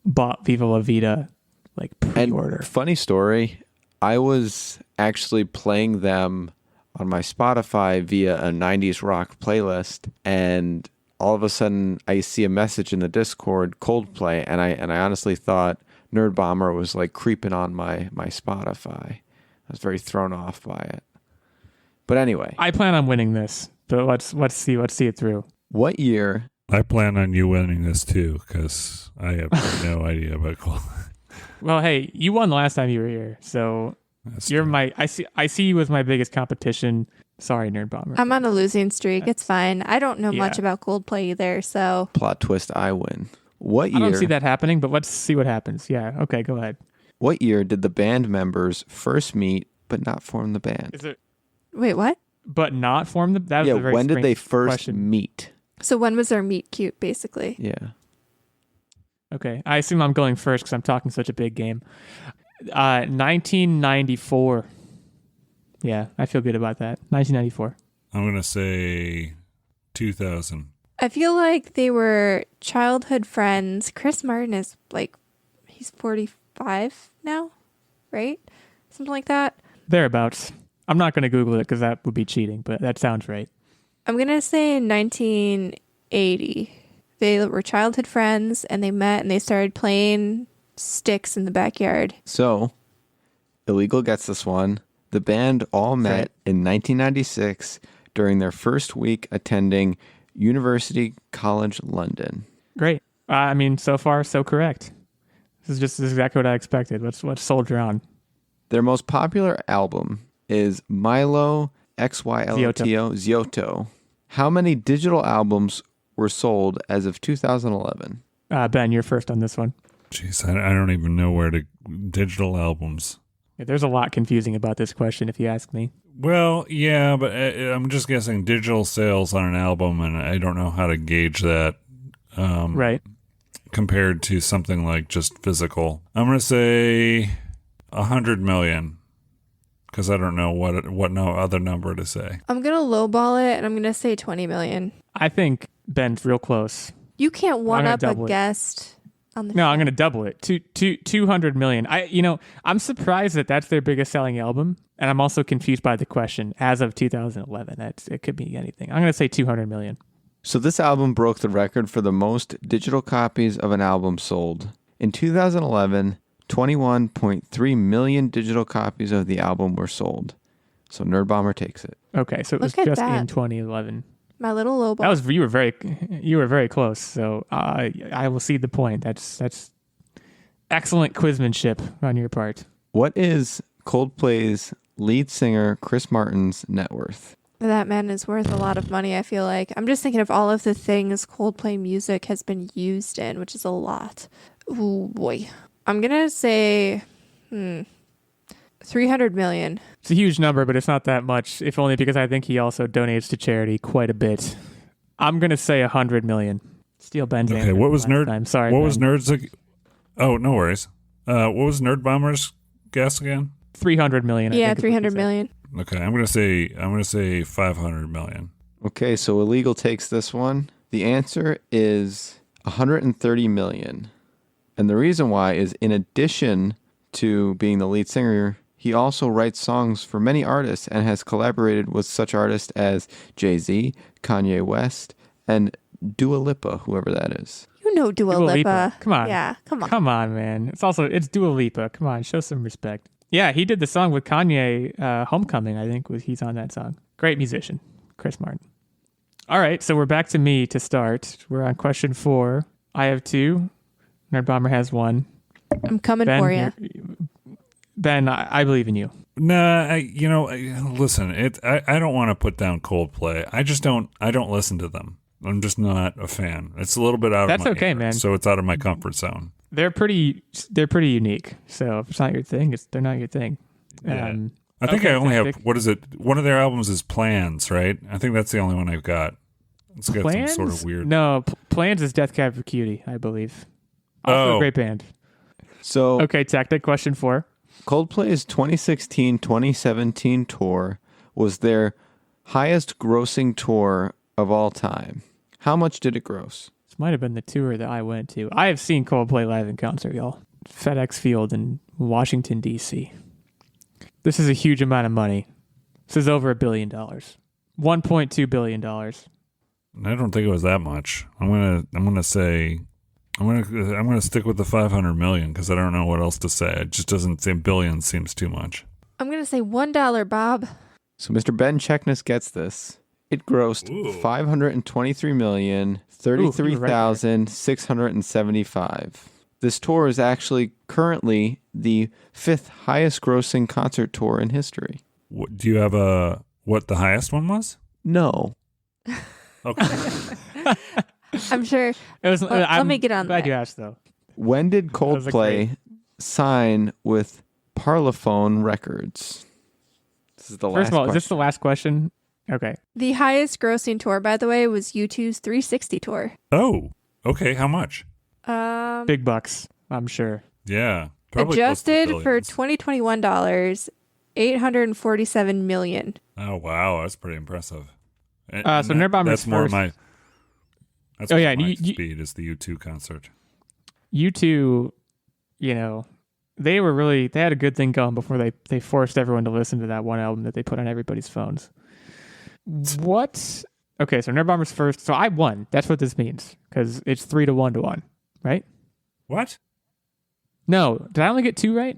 bought Viva La Vida like pre-order. And funny story, I was actually playing them on my Spotify via a 90s rock playlist, and all of a sudden I see a message in the Discord, Coldplay, and I honestly thought Nerdbomber was like creeping on my Spotify. I was very thrown off by it. But anyway, I plan on winning this, but let's see it through. What year? I plan on you winning this too, because I have no idea about Coldplay. Well, hey, you won the last time you were here, so you're my. I see you as my biggest competition. Sorry, Nerdbomber. I'm on a losing streak. It's fine. I don't know much about Coldplay either, so Plot twist: I win. What year? I don't see that happening, but let's see what happens. Yeah. Okay, go ahead. What year did the band members first meet but not form the band? Is it? Wait, what? But not form the. That was a very when did they first question. meet? So when was their meet cute, basically? Yeah. Okay, I assume I'm going first because I'm talking such a big game. 1994. Yeah, I feel good about that. 1994. I'm going to say 2000. I feel like they were childhood friends. Chris Martin is like, he's 45 now, right? Something like that. Thereabouts. I'm not going to Google it because that would be cheating, but that sounds right. I'm going to say 1980. They were childhood friends and they met and they started playing sticks in the backyard. So, Illeagle gets this one. The band all met in 1996 during their first week attending University College London. Great. I mean, so far, so correct. This is exactly what I expected. Let's soldier on. Their most popular album is Milo XYLTO Ziotto. How many digital albums were sold as of 2011? Ben, you're first on this one. Jeez, I don't even know where to... Digital albums. Yeah, there's a lot confusing about this question, if you ask me. Well, yeah, but I'm just guessing digital sales on an album, and I don't know how to gauge that. Right. Compared to something like just physical. I'm going to say 100 million. Because I don't know what no other number to say. I'm going to lowball it and I'm going to say 20 million. I think Ben's real close. You can't one up a guest on the show. I'm going to double it. 200 million. I'm surprised that that's their biggest selling album. And I'm also confused by the question. As of 2011, it could be anything. I'm going to say 200 million. So this album broke the record for the most digital copies of an album sold. In 2011, 21.3 million digital copies of the album were sold. So Nerdbomber takes it. Okay, so it was just in 2011. My little low ball. That was you were very close. So I will cede the point. That's excellent quizmanship on your part. What is Coldplay's lead singer Chris Martin's net worth? That man is worth a lot of money, I feel like. I'm just thinking of all of the things Coldplay music has been used in, which is a lot. Ooh, boy. I'm going to say 300 million. It's a huge number, but it's not that much, if only because I think he also donates to charity quite a bit. I'm going to say 100 million. Steal Ben's answer. Okay, what was I'm sorry. What was Nerd's... Oh, no worries. What was Nerdbomber's guess again? 300 million. Yeah, 300 million. Okay, I'm going to say 500 million. Okay, so Illeagle takes this one. The answer is 130 million. And the reason why is, in addition to being the lead singer, he also writes songs for many artists and has collaborated with such artists as Jay-Z, Kanye West, and Dua Lipa, whoever that is. You know Dua Lipa. Come on. Yeah, come on. Come on, man. It's Dua Lipa. Come on, show some respect. Yeah, he did the song with Kanye, Homecoming, I think, he's on that song. Great musician, Chris Martin. All right, so we're back to me to start. We're on question 4. I have 2. Nerdbomber has 1. I'm coming for you. Ben, I believe in you. Nah, listen, I don't want to put down Coldplay. I don't listen to them. I'm just not a fan. It's a little bit out of my That's okay, man. So it's out of my comfort zone. They're pretty unique. So if it's not your thing, they're not your thing. Yeah. I think I only have, what is it? One of their albums is Plans, right? I think that's the only one I've got. It's got Plans? some sort of weird... No, Plans is Death Cab for Cutie, I believe. Also a great band. So okay, Techtic, question 4. Coldplay's 2016-2017 tour was their highest grossing tour of all time. How much did it gross? This might have been the tour that I went to. I have seen Coldplay live in concert, y'all. FedEx Field in Washington, D.C. This is a huge amount of money. This is over $1 billion. $1.2 billion. I don't think it was that much. I'm gonna stick with the 500 million because I don't know what else to say. It just doesn't seem billion seems too much. I'm gonna say $1, Bob. So Mr. Ben Checkness gets this. It grossed $523,033,675. This tour is actually currently the 5th highest grossing concert tour in history. Do you have what the highest one was? No. Okay. I'm sure. Let me get on glad that. you asked, though. When did Coldplay sign with Parlophone Records? This is the last First of all, question. is this the last question? Okay. The highest grossing tour, by the way, was U2's 360 tour. Oh, okay. How much? Big bucks, I'm sure. Yeah. Probably adjusted for 2021 dollars, $847 million. Oh, wow. That's pretty impressive. So Nerdbomber's that's more first. my speed is the U2 concert. U2, they had a good thing going before they forced everyone to listen to that one album that they put on everybody's phones. What? Okay, so Nerdbomber's first. So I won. That's what this means because it's 3 to 1 to 1, right? What? No, did I only get 2 right?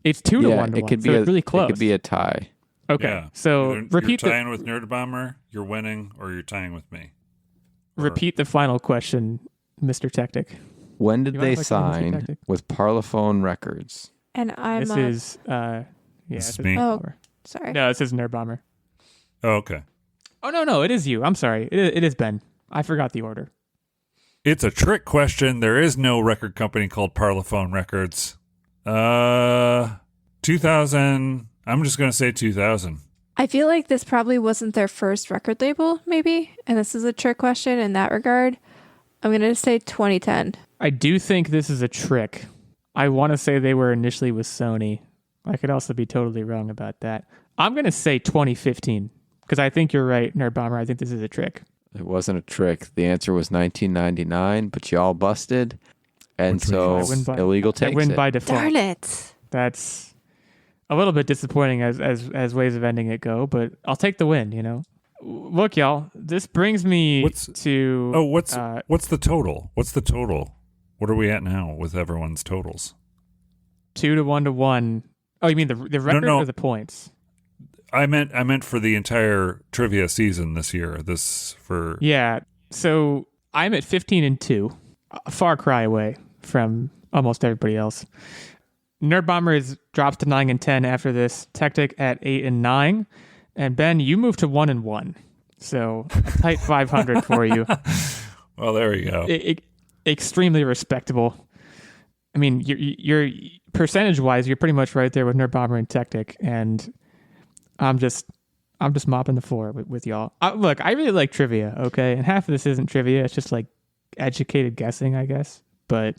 It's 2 to 1 to 1. Could so be it's really close. It could be a tie. Okay, yeah. so Either repeat. You're tying with Nerdbomber, you're winning, or you're tying with me. Repeat the final question, Mr. Techtic. When did they sign with Parlophone Records? And I'm. This is this is me. Oh, sorry. No, this is Nerdbomber. Oh, okay. Oh no, it is you. I'm sorry. It is Ben. I forgot the order. It's a trick question. There is no record company called Parlophone Records. 2000. I'm just gonna say 2000. I feel like this probably wasn't their first record label, maybe, and this is a trick question in that regard. I'm gonna say 2010. I do think this is a trick. I want to say they were initially with Sony. I could also be totally wrong about that. I'm gonna say 2015 because I think you're right, Nerdbomber. I think this is a trick. It wasn't a trick. The answer was 1999, but y'all busted, and so Illeagle takes it. I win by default. Darn it! That's a little bit disappointing as ways of ending it go, but I'll take the win. Look, y'all, this brings me to... Oh, what's the total? What's the total? What are we at now with everyone's totals? 2 to 1 to 1. Oh, you mean the record or the points? I meant for the entire trivia season this year. Yeah, so I'm at 15-2, a far cry away from almost everybody else. Nerdbomber drops to 9-10 after this. Techtic at 8-9, and Ben, you move to 1-1. So a tight 500 for you. Well, there you go. Extremely respectable. I mean, you're percentage-wise, you're pretty much right there with Nerdbomber and Techtic, and I'm just mopping the floor with y'all. Look, I really like trivia, okay, and half of this isn't trivia; it's just like educated guessing, I guess. But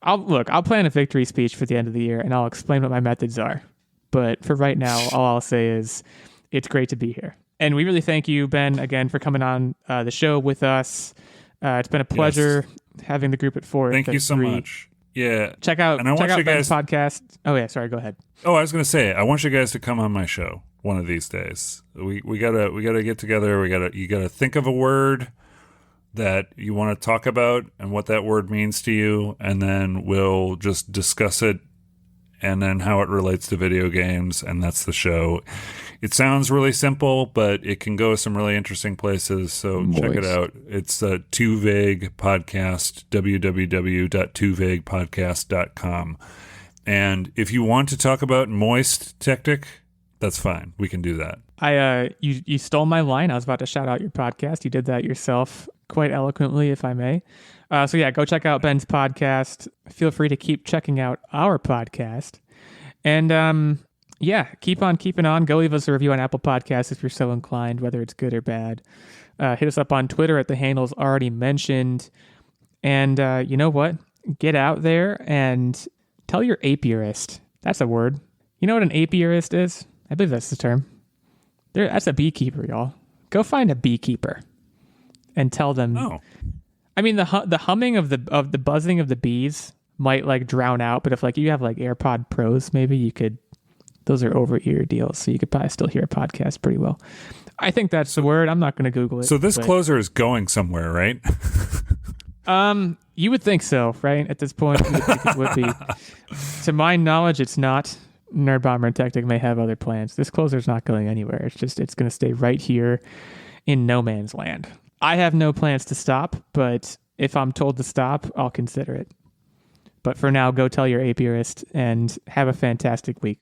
I'll plan a victory speech for the end of the year, and I'll explain what my methods are. But for right now, all I'll say is it's great to be here, and we really thank you, Ben, again for coming on the show with us. It's been a pleasure having the group at 4. Thank you so much. Yeah. Check out Ben's podcast. Oh yeah, sorry, go ahead. Oh, I was going to say, I want you guys to come on my show one of these days. We gotta get together. You gotta think of a word that you want to talk about and what that word means to you, and then we'll just discuss it and then how it relates to video games, and that's the show. It sounds really simple, but it can go some really interesting places, so check it out. It's Too Vague Podcast, www.toovagepodcast.com. And if you want to talk about moist Techtic, that's fine. We can do that. You stole my line. I was about to shout out your podcast. You did that yourself quite eloquently, if I may. So yeah, go check out Ben's podcast. Feel free to keep checking out our podcast. And yeah, keep on keeping on. Go leave us a review on Apple Podcasts if you're so inclined, whether it's good or bad. Hit us up on Twitter at the handles already mentioned. And you know what? Get out there and tell your apiarist. That's a word. You know what an apiarist is? I believe that's the term. That's a beekeeper, y'all. Go find a beekeeper and tell them. Oh. I mean, the humming of the buzzing of the bees might like drown out, but if like you have like AirPod Pros, maybe you could Those are over-ear deals, so you could probably still hear a podcast pretty well. I think that's the word. I'm not going to Google it. So this closer is going somewhere, right? You would think so, right? At this point, you would think it would be. To my knowledge, it's not. Nerdbomber and Techtic may have other plans. This closer's not going anywhere. It's going to stay right here in no man's land. I have no plans to stop, but if I'm told to stop, I'll consider it. But for now, go tell your apiarist and have a fantastic week.